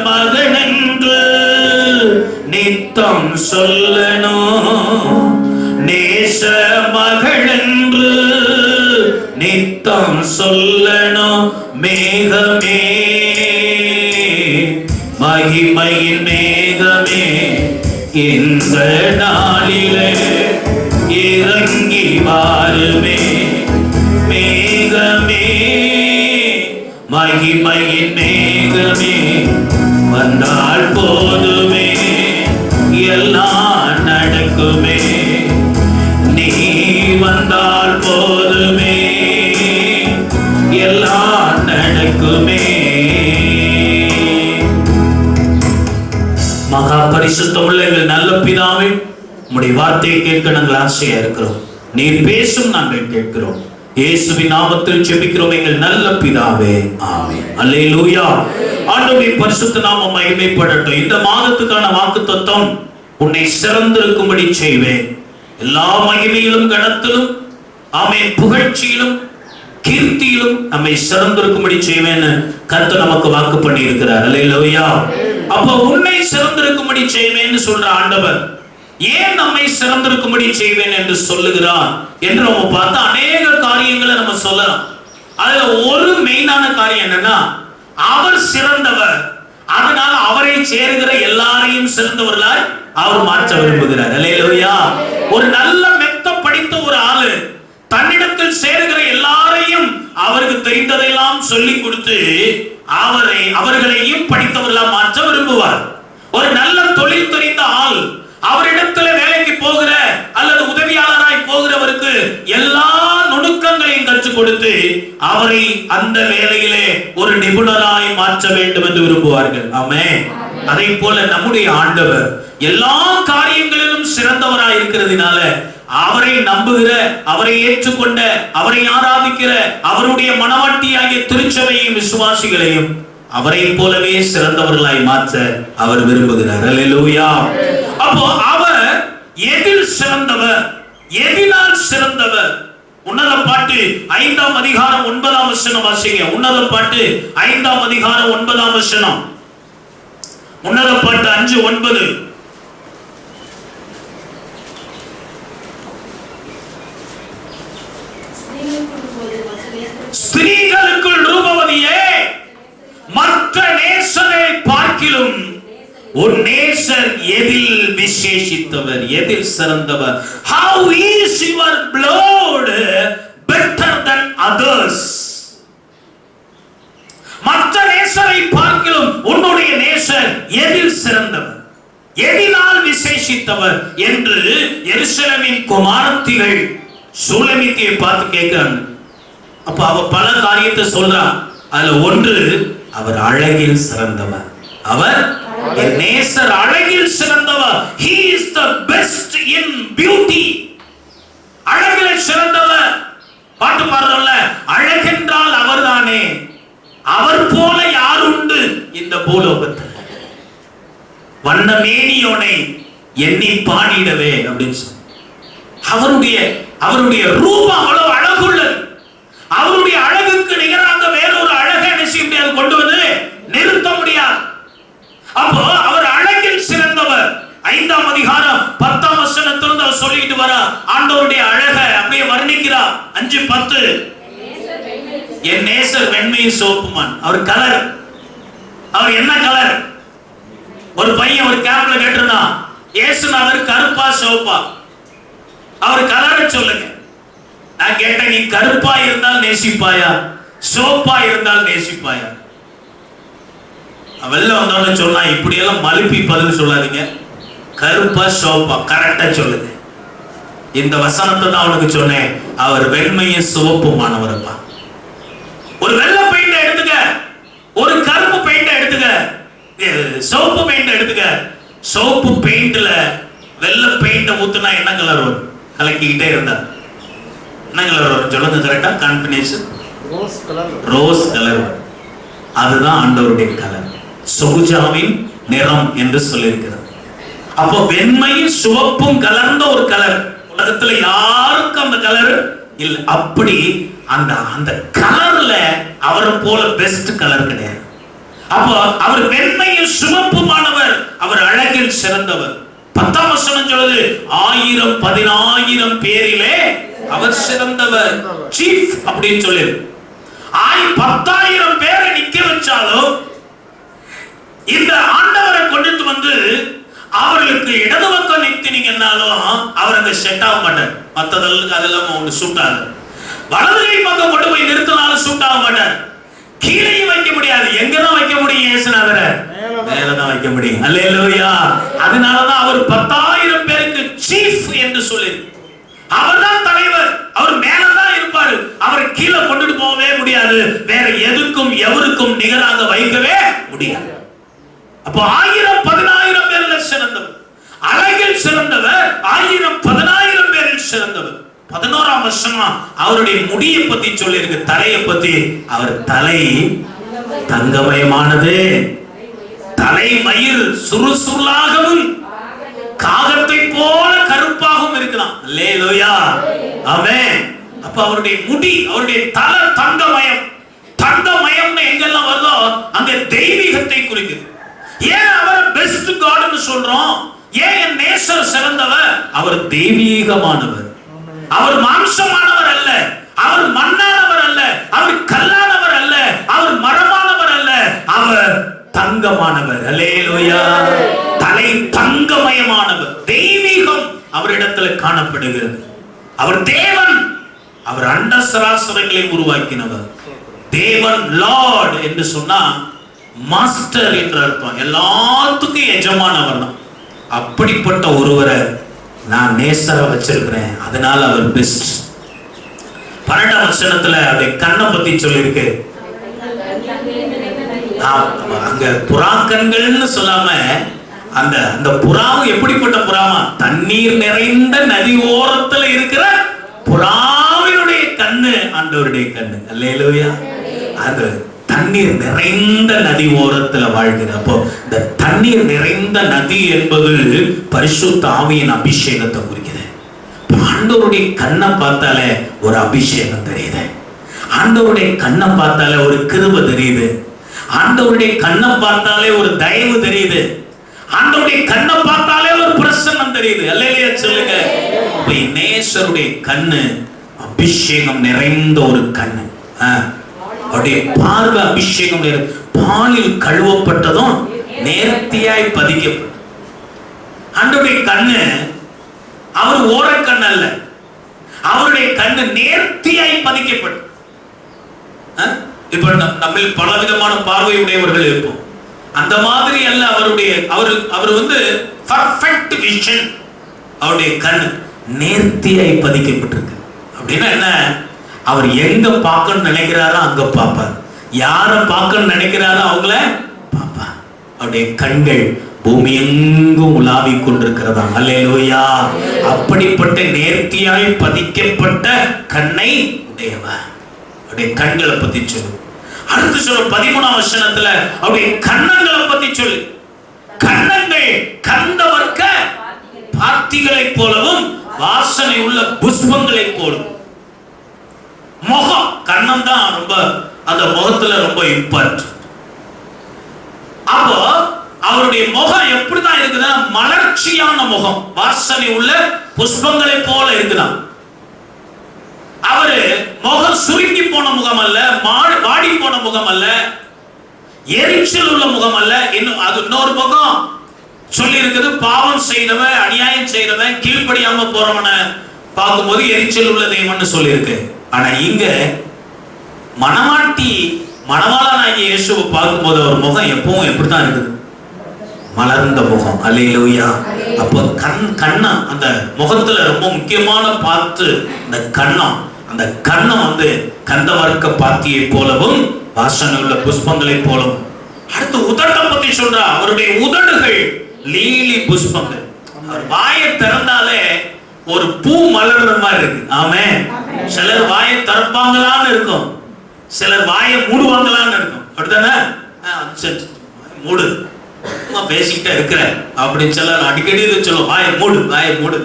மகன் என்று நித்தம் சொல்லணும். நேச மகள் என்று நித்தம் சொல்லணும். மேகமே, மகிமையின் மேகமே, இந்த நாளிலே இறங்கி வாருமே. மேகமே, மகிமையின் மேகமே, வந்தால் போதுமே, எல்லாம் நடக்குமே. நீ வந்தால் போதுமே, எல்லாம் நடக்குமே. மகா பரிசுத்தமுள்ள எங்கள் நல்ல பிதாவே, உம்முடைய வார்த்தையை கேட்க நாங்கள் ஆசையா இருக்கிறோம். நீர் பேசும் நாங்கள் கேட்கிறோம். இயேசுவின் நாமத்தில் ஜெபிக்கிறோம் எங்கள் நல்ல பிதாவே, ஆமென். அல்லேலூயா. ஆண்டவருடைய பரிசுத்த நாமம் மகிமைப்படட்டும். இந்த மாதத்துக்கான வாக்குத்தத்தம், உன்னை சிறந்திருக்கும்படி செய்வேன். எல்லா மகிமையிலும் கனத்திலும், ஆமென், புகழ்ச்சியிலும் கீர்த்தியிலும் நம்மை சிறந்திருக்கும்படி செய்வேன்னு கர்த்தர் நமக்கு வாக்கு பண்ணி இருக்கிறார். அல்லேலூயா. அப்போ உன்னை சிறந்திருக்கும்படி செய்வேன்னு சொல்ற ஆண்டவர் ஏன் நம்மை சிறந்திருக்கும்படி செய்வேன் என்று சொல்லுகிறார் என்று நம்ம பார்த்தா அநேக காரியங்களை நம்ம சொல்லலாம். அதுல ஒரு மெயினான காரியம் என்னன்னா, அவர் சிறந்தவர், அதனால அவரை சேர்கிற எல்லாரையும் சிறந்தவர்களாய் அவர் மாற்ற விரும்புகிறார். அல்லேலூயா. ஒரு நல்ல மெத்த படித்த ஒரு ஆளு தன்னிடத்தில் சேர்கிற எல்லாரையும் அவருக்கு தெரிந்ததெல்லாம் சொல்லி கொடுத்து அவர்களையும் படித்தவர்களா மாற்ற விரும்புவார். ஒரு நல்ல தொழில் தெரிந்த ஆள் அவரிடத்துல வேலைக்கு போகிற அல்லது உதவியாளராய் போகிறவருக்கு எல்லா நுணுக்கங்களையும் கற்றுக் கொடுத்து அவரை அந்த வேலையிலே ஒரு நிபுணராய் மாற்ற வேண்டும் என்று விரும்புவார்கள். ஆமென். அதே போல நம்முடைய ஆண்டவர் எல்லா காரியங்களிலும் சிறந்தவராய் இருக்கிறதுனால அவரை நம்புகிற, அவரை ஏற்றுக்கொண்ட, அவரை ஆராதிக்கிற அவருடைய மனவாட்டியாகிய திருச்சபையும் விசுவாசிகளையும் அவரை போலவே சிறந்தவர்களாய் மாற்ற அவர் விரும்புகிறார். அல்லேலூயா. அப்போ அவர் எதில் சிறந்தவர், எதினால் சிறந்தவர்? உன்னத பாட்டு 5ஆம் அதிகாரம் 9ஆம் வசனம் வாசிங்க. உன்னத பாட்டு 5ஆம் அதிகாரம் 9ஆம் வசனம். உன்னத பாட்டு 5:9. ஸ்திரீகளுக்குள் ரூபவதியே, மற்ற நேசரை பார்க்கிலும் உன் நேசர் எதில் விசேஷித்தவர், எதில் சிறந்தவர்? How is your blood better than others? மற்ற நேசரை பார்க்கிலும் உன்னுடைய நேசர் எதில் சிறந்தவர், எதினால் விசேஷித்தவர் என்று எருசலேமின் குமாரத்திகள் சூலமித்தியை பார்த்து கேட்கிறாங்க. அப்ப அவ பல காரியத்தை சொல்றா. அதுல ஒன்று, அவர் அழகில் சிறந்தவர். அவர் நேசர் அழகில் சிறந்தவர். He is the best in beauty. அழகில் சிறந்தவர். பாட்டு பாடுறோம்ல, அழகென்றால் அவர்தானே, அவர் போல யாருண்டு இந்த பூலோகத்தில்? வண்ணமேனியோனை எண்ணி பாடிடவே அப்படின்னு சொன்ன. அவருடைய ரூபம் அவ்வளவு அழகுள்ளது. அவருடைய அழகுக்கு நிகராக வேறொரு அழகை முடியாது, கொண்டு வந்து நிறுத்த முடியாது. அப்போ அவர் அழகில் சிறந்தவர். 5ஆம் அதிகாரம் 10ஆம் வசனத்திலிருந்து அவர் சொல்லிட்டு வர ஆண்டவருடைய அழகை அப்படியே வர்ணிக்கிறார். 5:10 என் நேசர் வெண்மையும் சோப்புமான். அவர் கலர், அவர் என்ன கலர்? ஒரு பையன் ஒரு கேம்ப்ல கேட்டிருந்தான், இயேசுநாதர் கருப்பா சோப்பா? அவர் கலரை சொல்லுங்க. நான் கேட்டேன், நீ கருப்பா இருந்தால் நேசிப்பாயா, சோப்பா இருந்தால் நேசிப்பாயா? வெளில வந்தவன சொன்னா, இப்படி எல்லாம் மலுப்பி பதில் சொல்லாதீங்க, கருப்பா சோப்பா கரெக்டா சொல்லுங்க. இந்த வசனத்தை தான் அவனுக்கு சொன்னேன். அவர் வெண்மையும் சிவப்புமானவர்ப்பா. ஒரு வெள்ளை பெயிண்ட எடுத்துக்க, ஒரு கருப்பு பெயிண்ட எடுத்துக்க, சோப்பு பெயிண்ட் எடுத்துக்க. சோப்பு பெயிண்ட்ல வெள்ளை பெயிண்ட ஊத்துனா என்ன கலர் வரும்? கலக்கிக்கிட்டே இருந்தா என்ன கலர் வரும் சொல்லுங்க கரெக்டா? Combination rose colour. அதுதான் ஆண்டவருடைய கலர், சொகுஜாவின் நிறம் என்று சொல்லியிருக்கிறது. அப்போ வெண்மையும் சிவப்பும் கலர்ந்த ஒரு கலர் உலகத்துல யாருக்கும் அந்த கலர் இல்லை. அப்படி அந்த கலர்ல அவரை போல பெஸ்ட் கலர் கிடையாது. அப்போ அவர் வெண்மையும் சிவப்புமானவர், அவர் அழகில் சிறந்தவர். 10ஆம் வசனம் சொல்லுது, 1000-10,000 பேரிலே அவர் சிறந்தவர், சீஃப் அப்படின்னு சொல்லி. 10,000 பேரை நிக்க வச்சாலும் இந்த ஆண்டவரை கொண்டுட்டு வந்து அவர்களுக்கு இடது பக்கம் நிறுத்தினீங்கன்னாலும் அவர் அங்க செட் ஆக மாட்டார். மற்றதற்கு அதெல்லாம் ஒண்ணு சூட் ஆகுது. வலது கை பக்கம் கொண்டு போய் நிறுத்தினாலும் சூட் ஆக மாட்டார். கீழையும் வைக்க முடியாது. எங்கதான் வைக்க முடியும்? இயேசுநாதரை மேலதான் வைக்க முடியும். அல்லேலூயா. அதனாலதான் அவர் 10,000 பேருக்கு சீஃப் என்று சொல்லி, அவர்தான் தலைவர். அவர் மேலதான் இருப்பாரு. அவரை கீழே கொண்டுட்டு போகவே முடியாது. வேற எதுக்கும் எவருக்கும் நிகராக வைக்கவே முடியாது. அப்போ 1000-10,000 பேரில் சிறந்தவர், அழகில் சிறந்தவர், 1000-10,000 பேரில் சிறந்தவர். 11ஆம் வசனம் அவருடைய முடியை பத்தி சொல்லி இருக்கு, தலையை பத்தி. அவர் தலை தங்கமயமானது, தலை மயிர் சுறுசுறுலாகவும் காகத்தை போல கருப்பாகவும் இருக்கலாம். அல்லேலூயா, ஆமென். அப்ப அவருடைய முடி, அவருடைய தலை தங்கமயம். தங்கமயம்னு எங்கெல்லாம் வருதோ அங்க தெய்வீகத்தை குறிக்குது. ஏன் அவர் பெஸ்ட் காட்னு சொல்றோம்? ஏன் என் நேசர் சிறந்தவர்? அவர் தெய்வீகமானவர். அவர் மாம்சமானவர் அல்ல, அவர் மண்ணானவர் அல்ல, அவர் கல்லானவர் அல்ல, அவர் மரமானவர் அல்ல, அவர் தங்கமானவர். அல்லேலூயா. தலை தங்கமயமானவர், தெய்வீகம் அவரிடத்துல காணப்படுகிறது. அவர் தேவன், அவர் அண்ட சராசரங்களை உருவாக்கினவர். தேவன் லார்ட் என்று சொன்னா மாஸ்டர் என்று அர்த்தம், எல்லாத்துக்கும் எஜமானவர் தான். அப்படிப்பட்ட ஒருவரை நான் நேசரா வச்சிருக்கிறேன், அதனால அவர் பெஸ்ட். 12ஆம் வசனத்துல அவருடைய கண்ணை பத்தி சொல்லியிருக்கு. அங்க புறாக்கண்கள்னு சொல்லாம அந்த புறாவும் எப்படிப்பட்ட புறாமா? தண்ணீர் நிறைந்த நதி ஓரத்துல இருக்கிற புறாவினுடைய கண்ணு ஆண்டவருடைய கண்ணு. அல்லேலூயா. அது தண்ணீர் நிறைந்த நதி ஓரத்துல வாழ்கிற. அப்போ இந்த தண்ணீர் நிறைந்த நதி என்பது பரிசுத்த ஆவியின் அபிஷேகத்தை குறிக்குது. ஆண்டவருடைய கண்ணை பார்த்தாலே ஒரு அபிஷேகம் தெரியுது. ஆண்டவருடைய கண்ணை பார்த்தாலே ஒரு கிருபை தெரியுது. ஆண்டவருடைய கண்ணை பார்த்தாலே ஒரு தயவு தெரியுது. ஆண்டவருடைய கண்ணை பார்த்தாலே ஒரு பிரசன்னம் தெரியுது. அல்லேலூயா சொல்லுங்க. நேசருடைய கண்ணு அபிஷேகம் நிறைந்த ஒரு கண்ணு. அவருடைய பார்வை அபிஷேகம், பாலில் கழுவப்பட்டதும் நேர்த்தியாய் பதிக்கப்பட்டது. ஆண்டவருடைய கண்ணு அவர் ஓரக்கண் அல்ல, அவருடைய கண்ணு நேர்த்தியாய் பதிக்கப்பட்டது. இப்ப நம்ம பலவிதமான பார்வை உடையவர்கள் இருப்போம், அந்த மாதிரி அல்ல அவருடைய. அவர் வந்து பர்ஃபெக்ட் விஷன். அவருடைய கண் நேர்த்தியாய் பதிக்கப்பட்டிருக்கு. அப்படின்னா என்ன? அவர் எங்க பார்க்கணும்னு நினைக்கிறாரோ அங்க பார்ப்பார், யார பார்க்கணும்னு நினைக்கிறாரோ அவங்கள பார்ப்பார். அவருடைய கண்கள் பூமி எங்கும் உலாவிக் கொண்டிருக்கிறதா. அல்லேலூயா. அப்படிப்பட்ட நேர்த்தியாய் பதிக்கப்பட்ட கண்ணை உடையவர். அவருடைய கண்களை பத்தி சொல்லு. அடுத்து சொல்ற 13ஆம் வசனத்துல அவருடைய கன்னங்களை பத்தி சொல்லு. கன்னங்கள் கந்தவர்க்க பாத்திகளை போலவும் வாசனை உள்ள புஷ்பங்களை போலவும். முகம், கண்ணம் தான் ரொம்ப அந்த முகத்துல ரொம்ப இம்பார்ட்டன்ட். அப்போ அவருடைய முகம் எப்படிதான் இருக்குதுன்னா மலர்ச்சியான முகம், வாசனை உள்ள புஷ்பங்களை போல இருக்குதான். அவரு முகம் சுருங்கி போன முகம் அல்ல, வாடி போன முகம் அல்ல, எரிச்சல் உள்ள முகம் அல்ல. இன்னும் அது இன்னொரு முகம் சொல்லி இருக்குது, பாவம் செய்தவன், அநியாயம் செய்தவன், கீழ்ப்படியாம போறவனை பார்க்கும்போது எரிச்சல் உள்ள தெய்வம்னு சொல்லி இருக்கு. ஆனா இங்க மணவாட்டி மணவாளனாகிய இயேசுவை பார்க்கும்போது அவர் முகம் எப்பவும் எப்படித்தான் இருக்குது, மலர்ந்த முகம். அல்லேலூயா. அப்போ கண்ணம் அந்த முகத்துல ரொம்ப முக்கியமான பார்த்து இந்த கண்ணம், அந்த கண்ணம் கந்தவர்க்க பாத்தியை போலவும் வாசனை உள்ள புஷ்பங்களை போலவும். அடுத்து உதட்டை பத்தி சொல்றா, அவருடைய உதடுகள் லீலி புஷ்பங்கள். அவர் வாயை திறந்தாலே ஒரு பூ மலர்ற மாதிரி இருக்கு. ஆமென். சிலர் வாயை திறப்பாங்களான்னு இருக்கும், சிலர் வாயை மூடுவாங்களான்னு இருக்கும். அப்படித்தானே? மூடு, பேசிக்கிட்டே இருக்கிற அப்படின்னு சிலர் அடிக்கடி சொல்லுவோம், வாயை மூடு வாயை மூடு.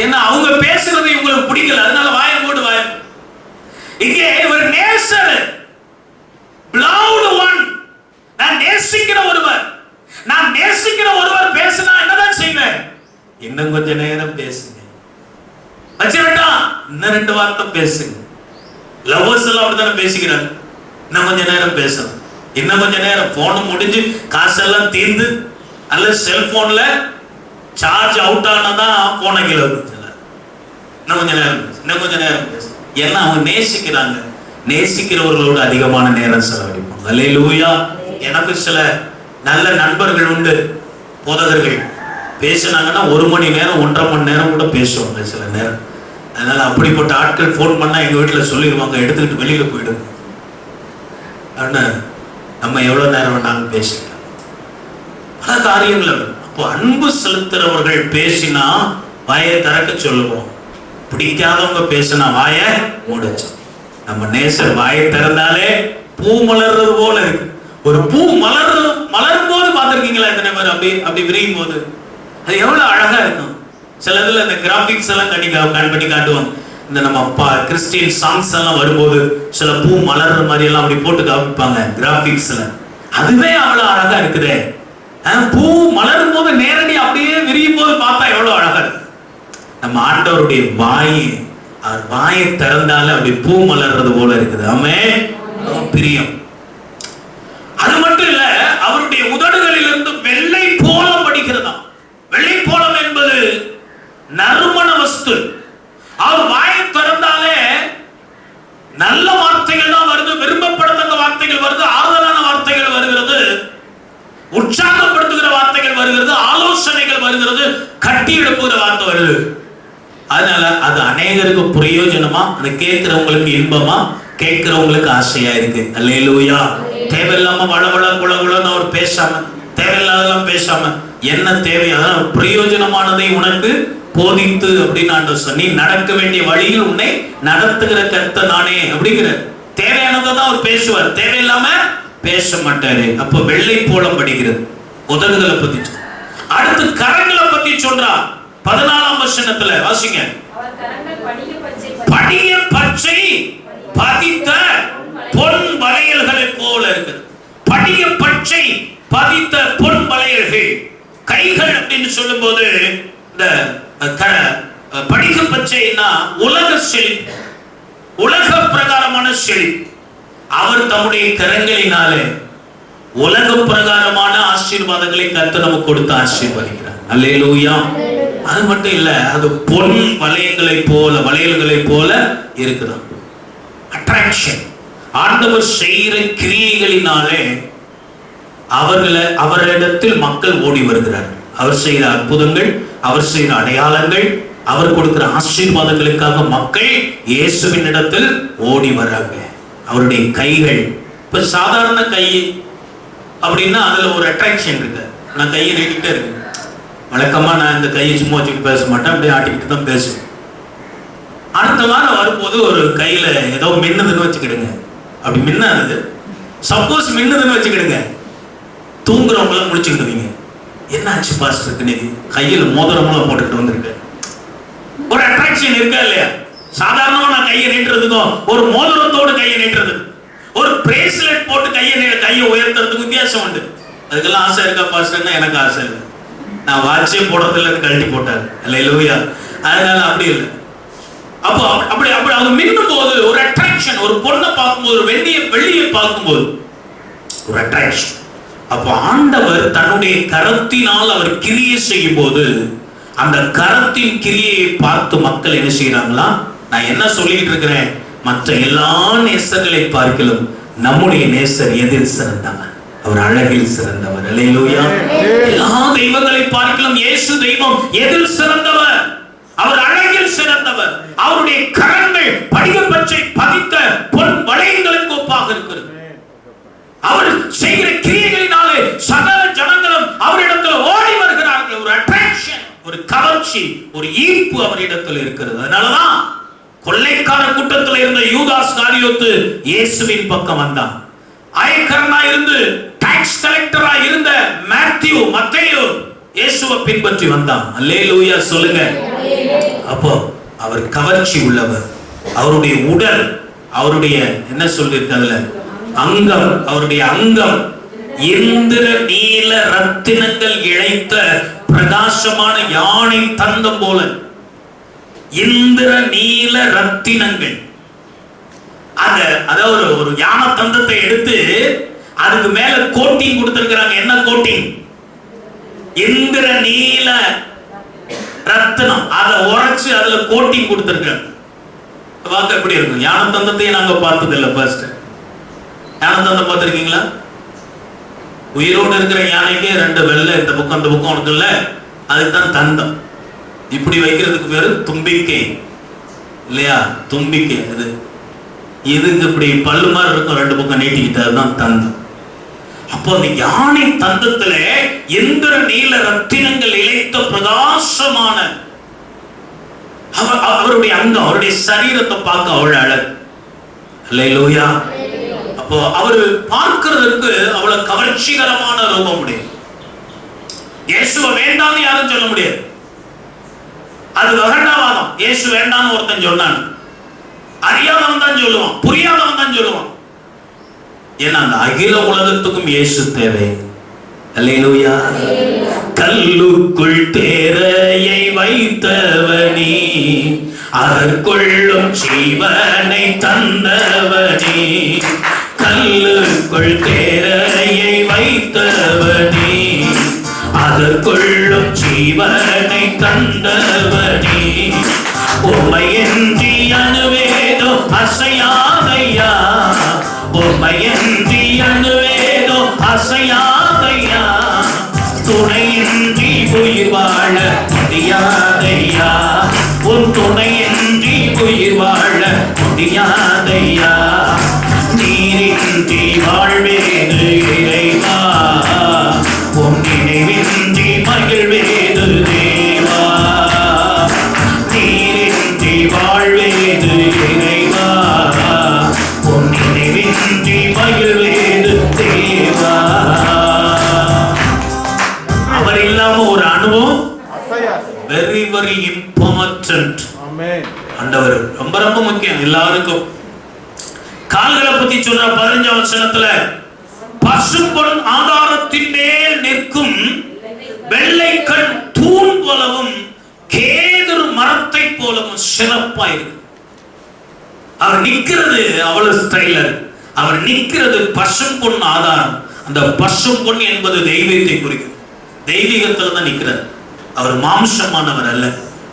ஏன்னா அவங்க பேசுறது இவங்களுக்கு பிடிக்கல, அதனால வாயை மூடு வாயை. இங்கே ஒரு நேசர், beloved one, நான் நேசிக்கிற ஒருவர், நான் நேசிக்கிற ஒருவர் பேசினா என்னதான் செய்வேன்? இன்னும் கொஞ்ச நேரம் பேசுங்க, வச்சிரட்டா இன்னும் 2 வார்த்தை பேசுங்க. லவ்வர்ஸ் எல்லாம் அப்படித்தானே பேசிக்கிறாங்க. இன்னும் கொஞ்ச நேரம் பேசணும், இன்னும் கொஞ்ச நேரம். போன் முடிஞ்சு காசெல்லாம் தீர்ந்து அல்ல செல்போன்ல சார்ஜ் அவுட் ஆனதான் போன கீழே வந்துச்சு. இன்னும் கொஞ்ச நேரம் பேசு, இன்னும் கொஞ்ச நேரம் பேசு. ஏன்னா அவங்க நேசிக்கிறாங்க, நேசிக்கிறவர்களோடு அதிகமான நேரம் செலவழிப்பாங்க. அல்லேலூயா. எனக்கு சில நல்ல நண்பர்கள் உண்டு, போதகர்கள். பேசினாங்கன்னா 1 மணி நேரம் 1.5 மணி நேரம் கூட பேசுவாங்க சில நேரம். அதனால அப்படிப்பட்ட ஆட்கள் போன் பண்ணா எங்க வீட்டுல சொல்லிடுவாங்க, எடுத்துக்கிட்டு வெளியில போயிடுங்க. ஆனா நம்ம எவ்வளவு நேரம் வேணாலும் பேசிக்கலாம், பல காரியங்கள். அப்போ அன்பு செலுத்துறவர்கள் பேசினா வாயை திறக்க சொல்லுவோம், பிடிக்காதவங்க பேசினா வாயை மூடச்சு. நம்ம நேசர் வாயை திறந்தாலே பூ மலர்றது போல இருக்கு. ஒரு பூ மலரும் போது பார்த்திருக்கீங்களா? எத்தனை பேர் அப்படி விரியும் போது அது எவ்வளவு அழகா இருக்கும். சில இதுல இந்த கிராபிக்ஸ் எல்லாம் பண்ணி காட்டுவாங்க. இந்த நம்ம கிறிஸ்டியன் சாங்ஸ் எல்லாம் வரும்போது சில பூ மலர்ற மாதிரி எல்லாம் அப்படி போட்டு காமிப்பாங்க கிராபிக்ஸ்ல. அதுவே அவ்வளவு அழகா இருக்குதே. பூ மலரும் போது நேரடி அப்படியே விரியும் போது பார்த்தா எவ்வளவு அழகா இருக்கு. நம்ம ஆண்டவருடைய வாயை திறந்தாலே அப்படி பூ மலர்றது போல இருக்குது. ஆமென். பிரியம். அது மட்டும் இல்ல, அவருடைய உதடுகளிலிருந்து வெள்ளை போலம் படிக்கிறதா. வெள்ளை போலம் என்பது நறுமண வஸ்து. அவர் வாயை திறந்தாலே நல்ல வார்த்தைகள் தான் வருது, விரும்பப்படத்தக்க வார்த்தைகள் வருது, ஆறுதலான வார்த்தைகள் வருகிறது, உற்சாகப்படுத்துகிற வார்த்தைகள் வருகிறது, ஆலோசனைகள் வருகிறது, கட்டி எழுப்புகிற வார்த்தை வருது. அதனால அது அநேகருக்கு பிரயோஜனமா, அது கேட்கிறவங்களுக்கு இன்பமா, கேட்கிறவங்களுக்கு ஆசையா இருக்கு. அல்லேலூயா. தேவையில்லாம வளவள குளகுளன்னு அவர் பேசாம, தேவையில்லாதெல்லாம் பேசாம, என்ன தேவை அதான் பிரயோஜனமானதை உனக்கு போதித்து அப்படின்னு சொல்லி, நடக்க வேண்டிய வழியில் உன்னை நடத்துகிற கர்த்தர் நானே அப்படிங்கிற தேவையானதை தான் அவர் பேசுவார், தேவையில்லாம பேச மாட்டாரு. அப்ப வெள்ளை போலம் படிக்கிறது உதடுகளை பத்தி. அடுத்து கரங்களை பத்தி சொல்றா. 14ஆம் வசனத்துல வாசிங்க. படிய பச்சை பதித்த பொன் வளையல்களை போல இருக்கு. படிய பச்சை பதித்த பொன் வளையல்கள். கைகள் அப்படின்னு சொல்லும் போது இந்த படிக்க பச்சைன்னா உலக செழிப்பு, உலக பிரகாரமான செழிப்பு. அவர் தம்முடைய கரங்களினாலே உலக பிரகாரமான ஆசீர்வாதங்களை கர்த்தர் நமக்கு கொடுத்து ஆசீர்வதிக்கிறார். அல்லேலூயா. அது மட்டும் இல்ல, அது பொன் வளையல்களை போல இருக்குதான். அட்ராக்ஷன். ஆண்டவர் செய்கிற கிரியைகளினாலே அவரிடத்தில் மக்கள் ஓடி வருகிறார். அவர் செய்கிற அற்புதங்கள், அவர் செய்கிற அடையாளங்கள், அவர் கொடுக்கிற ஆசீர்வாதங்களுக்காக மக்கள் இயேசுவின் இடத்தில் ஓடி வர்றாங்க. அவருடைய கைகள், இப்ப சாதாரண கை அப்படின்னா அதுல ஒரு அட்ராக்ஷன் இருக்கு. நான் கையை நீட்டிக்கிட்டே இருக்கு. வழக்கமா நான் இந்த கையை சும்மா வச்சுட்டு பேச மாட்டேன், அப்படியே ஆட்டிக்கிட்டு தான் பேசுவேன். அடுத்த வாரம் வரும்போது ஒரு கையில ஏதோ மின்னுதுன்னு வச்சுக்கிடுங்க, அப்படி மின்னாது சப்போஸ் மின்னுதுன்னு வச்சுக்கிடுங்க, தூங்குறவங்கள முடிச்சுக்கிடுவீங்க. என்ன ஆச்சு பாஸ்டருக்கு இன்னைக்கு கையில் மோதிரம்லாம் போட்டுக்கிட்டு வந்திருக்கு? ஒரு அட்ராக்ஷன் இருக்கா இல்லையா? சாதாரணமா நான் கையை நீட்டுறதுக்கும் ஒரு மோதிரத்தோடு கையை நீட்டுறதுக்கு, ஒரு பிரேஸ்லெட் போட்டு கையை உயர்த்துறதுக்கு வித்தியாசம் உண்டு. அதுக்கெல்லாம் ஆசை இருக்கா பாஸ்டர்னா? எனக்கு ஆசை இல்லை. நான் வாட்சே போடுறதில்ல, கழட்டி போட்டார். அல்லேலூயா. அதனால அப்படி இல்லை. அப்போ அப்படி அப்படி அவங்க மின்னும் போது ஒரு அட்ராக்ஷன், ஒரு பொண்ணை பார்க்கும்போது, ஒரு வெள்ளியை பார்க்கும்போது ஒரு அட்ராக்ஷன். அப்போ ஆண்டவர் தன்னுடைய கரத்தினால் அவர் கிரியை செய்யும் போது அந்த கரத்தின் கிரியையை பார்த்து மக்கள் என்ன செய்யறாங்களா? நான் என்ன சொல்லிட்டு இருக்கிறேன், மற்ற எல்லா நேசர்களை பார்க்கலும் நம்முடைய நேசர் எதில் சிறந்தவர்? அவர் அழகில் சிறந்தவர். அல்லேலூயா. எல்லா தெய்வங்களை பார்க்கலும் இயேசு தெய்வம் எதில் சிறந்தவர்? அவர் அழகில் சிறந்தவர். அவருடைய கரங்கள் படிகப்பச்சை பதித்த பொன் வளையங்களுக்கு ஒப்பாக இருக்கிறது. அவர் செய்கிற கிரியைகளினாலே சகல ஜனங்களும் அவரிடத்தில் ஓடி வருகிறார்கள். ஒரு அட்ராக்ஷன், ஒரு கவர்ச்சி, ஒரு ஈர்ப்பு அவரிடத்தில் இருக்கிறது. அதனாலதான் கொள்ளைக்கார கூட்டத்தில் இருந்த யூதாஸ் காரியோத்து இயேசுவின் பக்கம் வந்தான். ஆயக்கரனா இருந்து டாக்ஸ் கலெக்டரா இருந்த மத்தேயு இயேசுவை பின்பற்றி வந்தான். அல்லேலூயா சொல்லுங்க. அப்போ அவர் கவர்ச்சி உள்ளவர். அவருடைய உடல், அவருடைய என்ன சொல்லிருக்காங்கல்ல அங்கம், அவருடைய அங்கம் இந்திர நீல ரத்தினங்கள் இழைத்த பிரகாசமான யானை தந்தம் போல. இந்திர நீல ரத்தினங்கள். அதாவது ஒரு யானை தந்தத்தை எடுத்து அதுக்கு மேல கோட்டிங் கொடுத்திருக்கிறாங்க. என்ன கோட்டிங்? இந்திர நீல ரத்தினம். அதை உரைச்சு அதுல கோட்டிங் கொடுத்திருக்காங்க. பார்க்க எப்படி இருக்கும்? யானை தந்தத்தை நாங்க பார்த்தது இல்ல. ஃபர்ஸ்ட் யானை தந்தம் பார்த்திருக்கீங்களா? உயிரோடு இருக்கிற யானைக்கு ரெண்டு வெள்ளை இந்த பக்கம் அந்த பக்கம் இருக்குல்ல, அதுதான் தந்தம். இப்படி வைக்கிறதுக்கு பேரு தும்பிக்கை இல்லையா? தும்பிக்கை. இதுக்கு இப்படி பல்லு மாதிரி இருக்கும், ரெண்டு பக்கம் நீட்டிக்கிட்டு, அதுதான் தந்தம். அப்போ அந்த யானை தந்தத்துல இந்திர நீல ரத்தினங்கள் இழைத்த பிரகாசமான அவருடைய அங்கம், அவருடைய சரீரத்தை பார்க்க அவ்வளவு அழகு. அல்லேலூயா. அப்போ அவரு பார்க்கிறதுக்கு அவ்வளவு கவர்ச்சிகரமான ரூபம் முடியும். இயேசுவை வேண்டாம்னு யாரும் சொல்ல முடியாது. அது வகண்டாவாதம். இயேசு வேண்டாம்னு ஒருத்தன் சொன்னான், அறியாதவன் தான் சொல்லுவான், புரியாதவன் தான் சொல்லுவான். ஏன்னா அந்த அகில உலகத்துக்கும் இயேசு தேவை. அல்லேலூயா. கல்லுக்குள் தேரையை வைத்தவனே, அதற்குள்ளும் ஜீவனை தந்தவனே. கல்லுக்குள் தேரையை வைத்தவனே, அதற்குள்ளும் ஜீவனை தந்தவனே. உம்மையன்றி அணுவேதோ அசையாதையா, உம்மையன்றி அணுவேதோ அசையாதையா. துணையின்றி உயிர் வாழ முடியாதையா, உன் துணையின்றி உயிர் வாழ முடியாதையா. நீரின்றி வாழ்வேது இறைவா, உன் நினைவின்றி மகிழ்வேது தேவா. நீரின்றி வாழ்வேது இறைவா, உன் நினைவின்றி மகிழ்வேது தேவா. அவர் இல்லாம ஒரு அனுபவம் வெரி வெரி இம்பார்ட்டன்ட். ஆண்டவர் ரொம்ப ரொம்ப முக்கியம் எல்லாருக்கும். கால்களை பத்தி சொல்ற 15ஆம் வசனத்துல, பசும்பொன் ஆதாரத்தின் மேல் நிற்கும் வெள்ளைக்கண் தூண் போலவும் கேதுரு மரத்தை போலவும் சிறப்பா இருக்கு. அவர் நிக்கிறது அவ்வளவு ஸ்டைலர். அவர் நிக்கிறது பசும்பொன் ஆதாரம். அந்த பசும்பொன் என்பது தெய்வத்தை குறிக்கும். தெய்வீகத்துல தான் நிக்கிறார். அவர் மாம்சமானவர் அல்ல.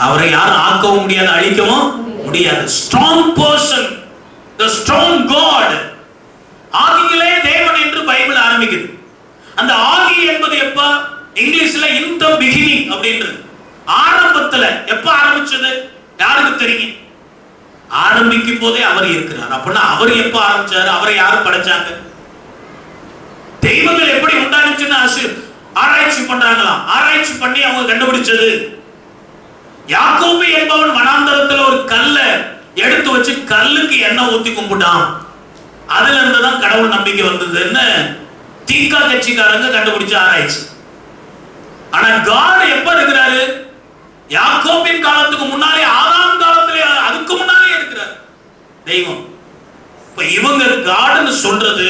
அவரை யாரும் ஆக்கவும் முடியாது, அழிக்கவும் முடியாது. Strong person, the strong God. ஆதியிலே தேவன் என்று பைபிள் ஆரம்பிக்குது. அந்த ஆதி என்பது எப்ப? இங்கிலீஷ்ல in the beginning அப்படின்றது. ஆரம்பத்துல எப்ப ஆரம்பிச்சது யாருக்கு தெரியும்? ஆரம்பிக்கும் போதே அவர் இருக்கிறார். அப்படின்னா அவர் எப்ப ஆரம்பிச்சாரு? அவரை யாரு படைச்சாங்க? தெய்வங்கள் எப்படி உண்டானுச்சுன்னு ஆராய்ச்சி பண்றாங்களாம். ஆராய்ச்சி பண்ணி அவங்க கண்டுபிடிச்சது, யாக்கோபு என்பவன் வனாந்தரத்துல ஒரு கல்லை எடுத்து வச்சு கல்லுக்கு எண்ணெய் ஊத்தி கும்பிட்டான். அதுல இருந்துதான் கடவுள் நம்பிக்கை வந்ததுன்னு தீக்கா கட்சிக்காரங்க கண்டுபிடிச்ச ஆராய்ச்சி. ஆனா காட் எப்ப இருக்கிறாரு? யாக்கோபின் காலத்துக்கு முன்னாலே, ஆதாம் காலத்திலே, அதுக்கு முன்னாலே இருக்கிறார் தெய்வம். இப்ப இவங்க காடுன்னு சொல்றது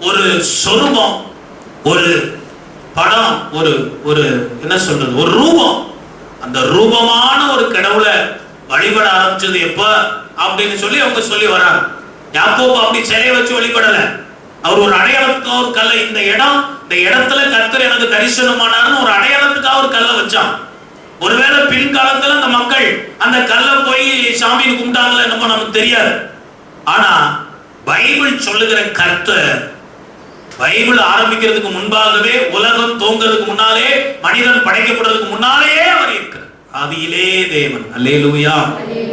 ஒரு சொரூபம், ஒரு படம், ஒரு என்ன சொல்றது, ஒரு ரூபம். அந்த ரூபமான ஒரு கடவுளை வழிபட ஆரம்பிச்சது எப்ப அப்படின்னு சொல்லி அவங்க சொல்லி வராங்க. யாக்கோபு அப்படி சிலையை வச்சு வழிபடல. அவர் ஒரு அடையாளத்துக்கு ஒரு கல்லை, இந்த இடத்துல கர்த்தர் எனக்கு தரிசனமானார்னு ஒரு அடையாளத்துக்காக ஒரு கல்லை வச்சான். ஒருவேளை பின்காலத்துல அந்த மக்கள் அந்த கல்லை போய் சாமியை கும்பிட்டாங்களா என்னமோ நமக்கு தெரியாது. ஆனா பைபிள் சொல்லுகிற கர்த்தர், பைபிள் ஆரம்பிக்கிறதுக்கு முன்பாகவே, உலகம் தோங்கிறதுக்கு முன்னாலே, மனிதன் படைக்கப்படுறதுக்கு முன்னாலேயே அவர் இருக்கிறார். ஆதியிலே தேவன். அல்லேலூயா.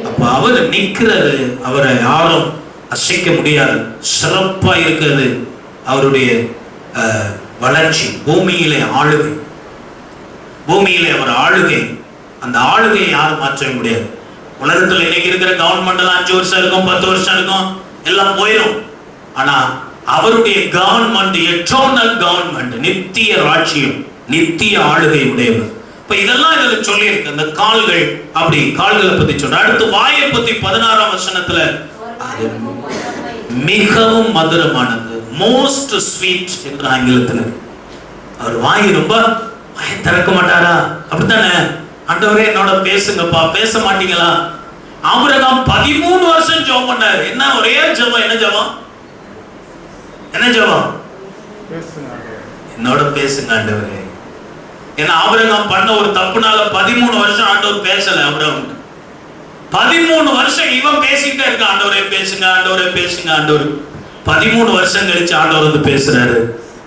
அப்ப அவர் நிற்கிறது, அவரை யாரும் அசைக்க முடியாது. சிறப்பா இருக்கிறது அவருடைய வளர்ச்சி. பூமியிலே ஆளுகை, பூமியிலே அவர் ஆளுகை. அந்த ஆளுகையை யாரும் மாற்ற முடியாது. உலகத்தில் இன்னைக்கு இருக்கிற கவர்மெண்ட் எல்லாம் 5 வருஷம் இருக்கும், 10 வருஷம் இருக்கும், எல்லாம் போயிடும். ஆனா அவருடைய கவர்மெண்ட் எட்டர்னல் கவர்மெண்ட், நித்திய ராஜ்யம், நித்திய ஆளுகை உடையவர். இப்ப இதெல்லாம் இதுல சொல்லி இருக்கு. அந்த கால்கள், அப்படி கால்களை பத்தி சொல்ற. அடுத்து வாயை பத்தி 16ஆம் வசனத்துல, மிகவும் மதுரமானது, மோஸ்ட் ஸ்வீட் என்று ஆங்கிலத்துல. அவர் வாய் ரொம்ப, வாயை திறக்க மாட்டாரா? அப்படித்தானே? ஆண்டவரே என்னோட பேசுங்கப்பா, பேச மாட்டீங்களா? ஆபிரகாம் 13 வருஷம் ஜெபம் பண்ணாரு. என்ன ஒரே ஜெபம்? என்ன ஜெபம்? என்ன ஜெபம்? என்னோட பேசுங்க ஆண்டவரே. ஏன்னா ஆபிரகாம் பண்ண ஒரு தப்புனால 13 வருஷம் ஆண்டவர் பேசல. ஆபிரகாம் 13 வருஷம் இவன் பேசிக்கிட்டே இருக்க, ஆண்டவரே பேசுங்க, ஆண்டவரே பேசுங்க, ஆண்டவர். 13 வருஷம் கழிச்சு ஆண்டவர் வந்து பேசுறாரு,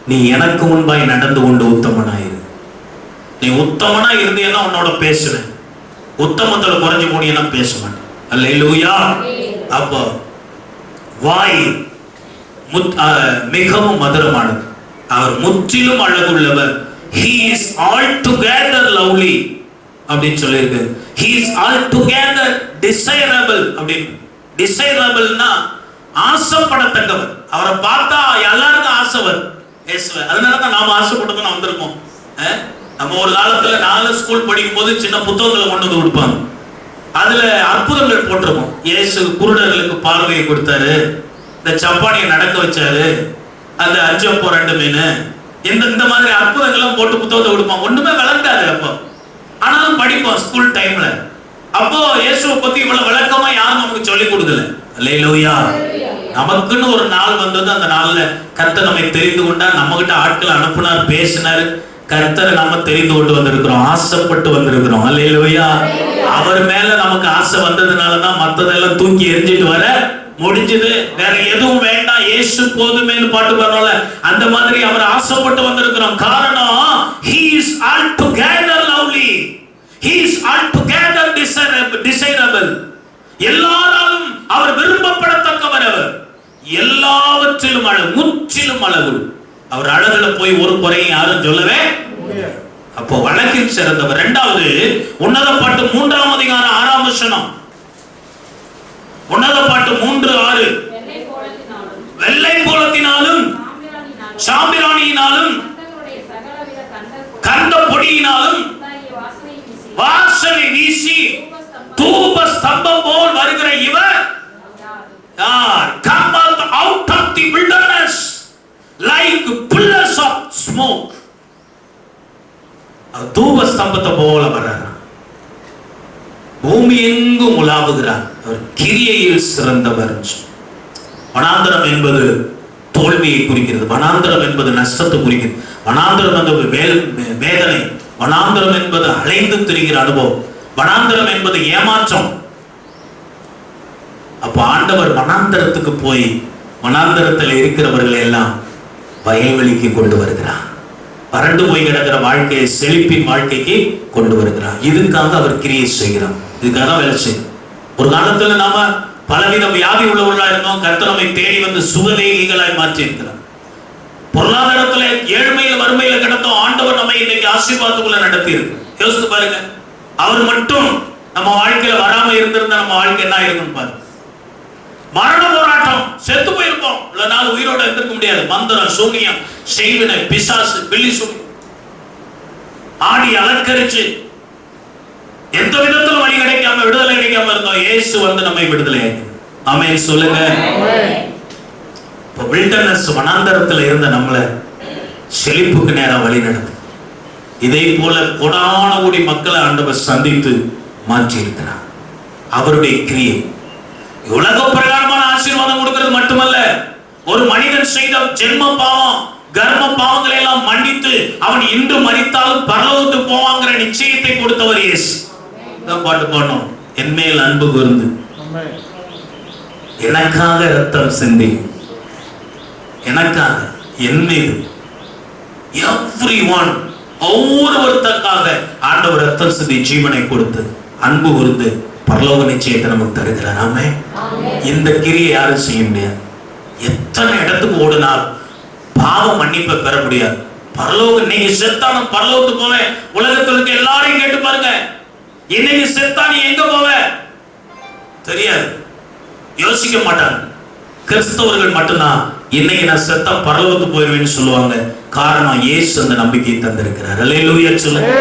நீ எனக்கு முன்பாய் நடந்து கொண்டு உத்தமனாயிரு. நீ உத்தமனா இருந்தீன்னா உன்னோட பேசுவேன், உத்தமத்துல குறைஞ்சு போனீங்கன்னா பேச மாட்டேன். அல்லேலூயா. அப்போ வாய் மிகவும் மதுரமானது. அவர் முற்றிலும் அழகுள்ளவர். He is altogether lovely அப்படின்னு சொல்லியிருக்கு. He is altogether desirable அப்படின்னு. Desirableனா ஆசைப்படத்தக்கவர். அவரை பார்த்தா எல்லாருக்கும் ஆசை வரும். அதனாலதான் நாம ஆசைப்பட்டதுன்னு வந்திருக்கோம். நம்ம ஒரு காலத்துல நாலு ஸ்கூல் படிக்கும் போது சின்ன புத்தகங்களை கொண்டு வந்து கொடுப்பாங்க. அதுல அற்புதங்கள் போட்டிருக்கோம். இயேசு குருடர்களுக்கு பார்வையை கொடுத்தாரு, இந்த சப்பானியை நடக்க வச்சாரு, அந்த 5 அப்பம் 2 மீன், இந்த மாதிரி அற்புதங்கள்லாம் போட்டு புத்தகத்தை கொடுப்பான். ஒண்ணுமே விளங்காது அப்போ, ஆனாலும் படிப்போம் ஸ்கூல் டைம்ல. அப்போ இயேசுவை பத்தி இவ்வளவு விளக்கமா யாரும் நமக்கு சொல்லி கொடுக்கல. அல்லேலூயா. நமக்குன்னு ஒரு நாள் வந்தது. அந்த நாள்ல கர்த்தர் நம்மை தெரிந்து கொண்டா, நம்ம கிட்ட ஆட்கள் அனுப்புனார், பேசினாரு. கர்த்தரை நம்ம தெரிந்து கொண்டு வந்திருக்கிறோம், ஆசைப்பட்டு வந்திருக்கிறோம். அல்லேலூயா. அவர் மேல நமக்கு ஆசை வந்ததுனாலதான் மத்ததெல்லாம் தூக்கி எரிஞ்சிட்டு வர முடிஞ்சது. வேற எதுவும் வேண்டாம், இயேசு போதுமேன்னு பாட்டு பாடுறோம்ல, அந்த மாதிரி அவர் ஆசைப்பட்டு வந்திருக்கிறோம். காரணம், he is altogether lovely, he is altogether desirable. எல்லாராலும் அவர் விரும்பப்படத்தக்கவர். அவர் எல்லாவற்றிலும் அழகு, முற்றிலும் அழகு. அவர் அழகுல போய் ஒரு குறையும் யாரும் சொல்லவே. அப்போ வழக்கில் சிறந்தவர். இரண்டாவது உன்னத பாட்டு 3ஆம் அதிகாரம் 6ஆம் வசனம். உன்னத பாட்டு 3:6. வெள்ளை போலத்தினாலும் சாம்பிராணியினாலும் கந்த பொடியினாலும் வாசனை வீசி தூப ஸ்தம்பம் போல் வருகிற இவர் யார்? Come out of the wilderness like pillars of smoke. தூப ஸ்தம்பத்தை போல வர்றார். பூமி எங்கும் உலாவுகிறார். அவர் கிரியையில் சிறந்தவர். வனாந்தரம் என்பது தோல்வியை குறிக்கிறது. வனாந்தரம் என்பது நஷ்டத்தை குறிக்கிறது. வனாந்தரம் என்பது வேதனை. வனாந்தரம் என்பது அலைந்து திரிகிற அனுபவம். வனாந்தரம் என்பது ஏமாற்றம். அப்ப ஆண்டவர் வனாந்தரத்துக்கு போய் வனாந்தரத்தில் இருக்கிறவர்கள் எல்லாம் வயல்வெளிக்கு கொண்டு வருகிறார். வறண்டு போய் கிடக்கிற வாழ்க்கையை செழிப்பின் வாழ்க்கைக்கு கொண்டு வருகிறார். இதுக்காக அவர் கிரியை செய்கிறார். இதுக்காக வேலை செய்யும். ஒரு காலத்துல நாம பலவித வியாதி உள்ளவர்களா இருந்தோம். கர்த்தர் நம்மை தேடி வந்து சுகதேகிகளாய் மாற்றி இருக்கிறார். பொருளாதாரத்துல ஏழ்மையில வறுமையில கிடந்தோம். ஆண்டவர் நம்மை இன்னைக்கு ஆசீர்வாதத்துக்குள்ள நடத்தி இருக்கு. யோசித்து பாருங்க. அவர் மட்டும் நம்ம வாழ்க்கையில வராம இருந்திருந்தா நம்ம வாழ்க்கை என்ன இருக்குன்னு பாருங்க. மரண போராட்டம், செத்து போயிருப்போம். இவ்வளவு நாள் உயிரோட இருந்திருக்க முடியாது. மந்திரம், சூனியம், செய்வினை, பிசாசு, பில்லி சூனியம் ஆடி அலங்கரிச்சு எந்த விதத்திலும் வழி கிடைக்காம விடுதலை கிடைக்காம இருந்தோம். இயேசு வந்து நம்மை விடுதலை. ஆமென் சொல்லுங்க. வில்டர்னஸ் வனாந்தரத்தில் இருந்த நம்மளை செழிப்புக்கு நேரம் வழி நடந்து இதே போல கொடான கோடி மக்களை ஆண்டவர் சந்தித்து மாற்றி இருக்கிறார். அவருடைய கிரியை உலக பிரகாரமான ஆசீர்வாதம் கொடுக்கிறது மட்டுமல்ல, ஒரு மனிதன் செய்த ஜென்ம பாவம், கர்ம பாவங்களை எல்லாம் மன்னித்து அவன் இன்று மரித்தாலும் பரலோகத்துக்கு போவாங்கிற நிச்சயத்தை கொடுத்தவர் இயேசு. பாட்டு பாடணும், என் மேல் அன்பு கூர்ந்து எனக்காக ரத்தம் சிந்தி, எனக்காக என் மீது எவ்ரிஒன் ஒவ்வொருவருக்காக ஆண்டவர் ரத்தம் சிந்தி ஜீவனை கொடுத்து அன்பு கூர்ந்து பரலோக நிச்சயத்தை நமக்கு தருகிறார். ஆமென். இந்த கிரியை யாரும் செய்ய முடியாது. எத்தனை இடத்துக்கு ஓடினால் பாவ மன்னிப்பை பெற முடியாது. பரலோகம் நீங்க செத்தாலும் பரலோகத்துக்கு போவேன். உலகத்தில் இருக்க எல்லாரையும் கேட்டு பாருங்க, இன்னைக்கு செத்தா நீ எங்க போவ தெரியாது, யோசிக்க மாட்டாங்க. கிறிஸ்தவர்கள் மட்டும்தான் இன்னைக்கு நான் செத்தா பரலோகத்துக்கு போயிருவேன்னு சொல்லுவாங்க. காரணம் இயேசு அந்த நம்பிக்கையை தந்திருக்கிறார். அல்லேலூயா சொல்லுங்க.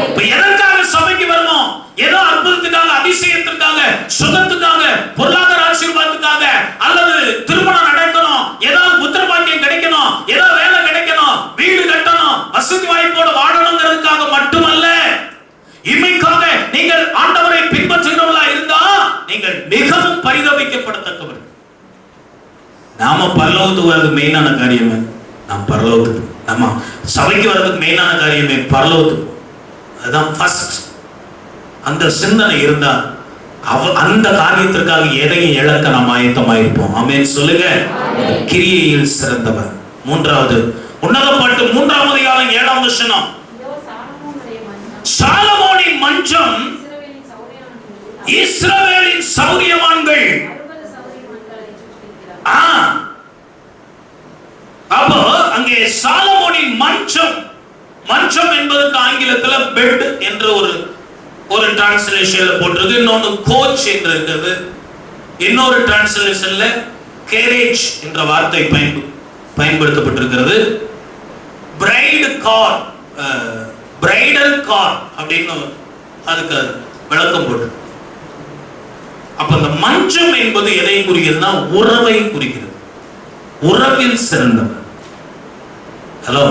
இப்ப எதற்காக சபைக்கு வரணும்? ஏதோ அற்புதத்துக்காக, அதிசயத்திற்காக, சுகத்துக்காக, பொருளாதார ஆசீர்வாதத்துக்காக, அல்லது திருமணம் நடக்கணும், ஏதாவது புத்திர பாக்கியம் கிடைக்கணும், ஏதாவது வேலை கிடைக்கணும், வீடு கட்டணும், வசதி வாய்ப்போடு வாழணுங்கிறதுக்காக மட்டுமல்ல. இமைக்காக நீங்கள் ஆண்டவரை பின்பற்றுகிறவர்களா இருந்தா நீங்கள் மிகவும் பரிதபிக்கப்படத்தக்கவர். நாம பரலோகத்துக்கு வர்றதுக்கு மெயினான காரியமே நாம் பரலோகத்துக்கு, நம்ம சபைக்கு வர்றதுக்கு மெயினான காரியமே பரலோகத்துக்கு. அதுதான் ஃபர்ஸ்ட். அந்த சிந்தனை இருந்தா அந்த காரியத்திற்காக எதையும் இழக்க நாம் ஆயத்தமாயிருப்போம். ஆமென் சொல்லுங்க. கிரியையில் சிறந்தவர். மூன்றாவது உன்னத பாட்டு 3ஆம் அதிகாரம் 7ஆம் வசனம். சாலமோனின் மஞ்சம் இஸ்ரவேலின் சௌரியவான்கள். அப்போ அங்கே சாலமோனின் மஞ்சம், மஞ்சம் என்பதற்கு ஆங்கிலத்தில் பெட் என்ற ஒரு டிரான்ஸ்லேஷன்ல போட்டிருக்கு. இன்னொன்று கோச் என்று இருக்கிறது. இன்னொரு டிரான்ஸ்லேஷன்ல கேரேஜ் என்ற வார்த்தை பயன்படுத்தப்பட்டிருக்கிறது. பிரைடு கார், பிரைடல் கார் அப்படின்னு அதுக்கு விளக்கம் போட்டு. அப்ப அந்த மஞ்சம் என்பது எதை குறிக்கிறதுனா உறவை குறிக்கிறது. உறவில் சிறந்தவர். ஹலோ,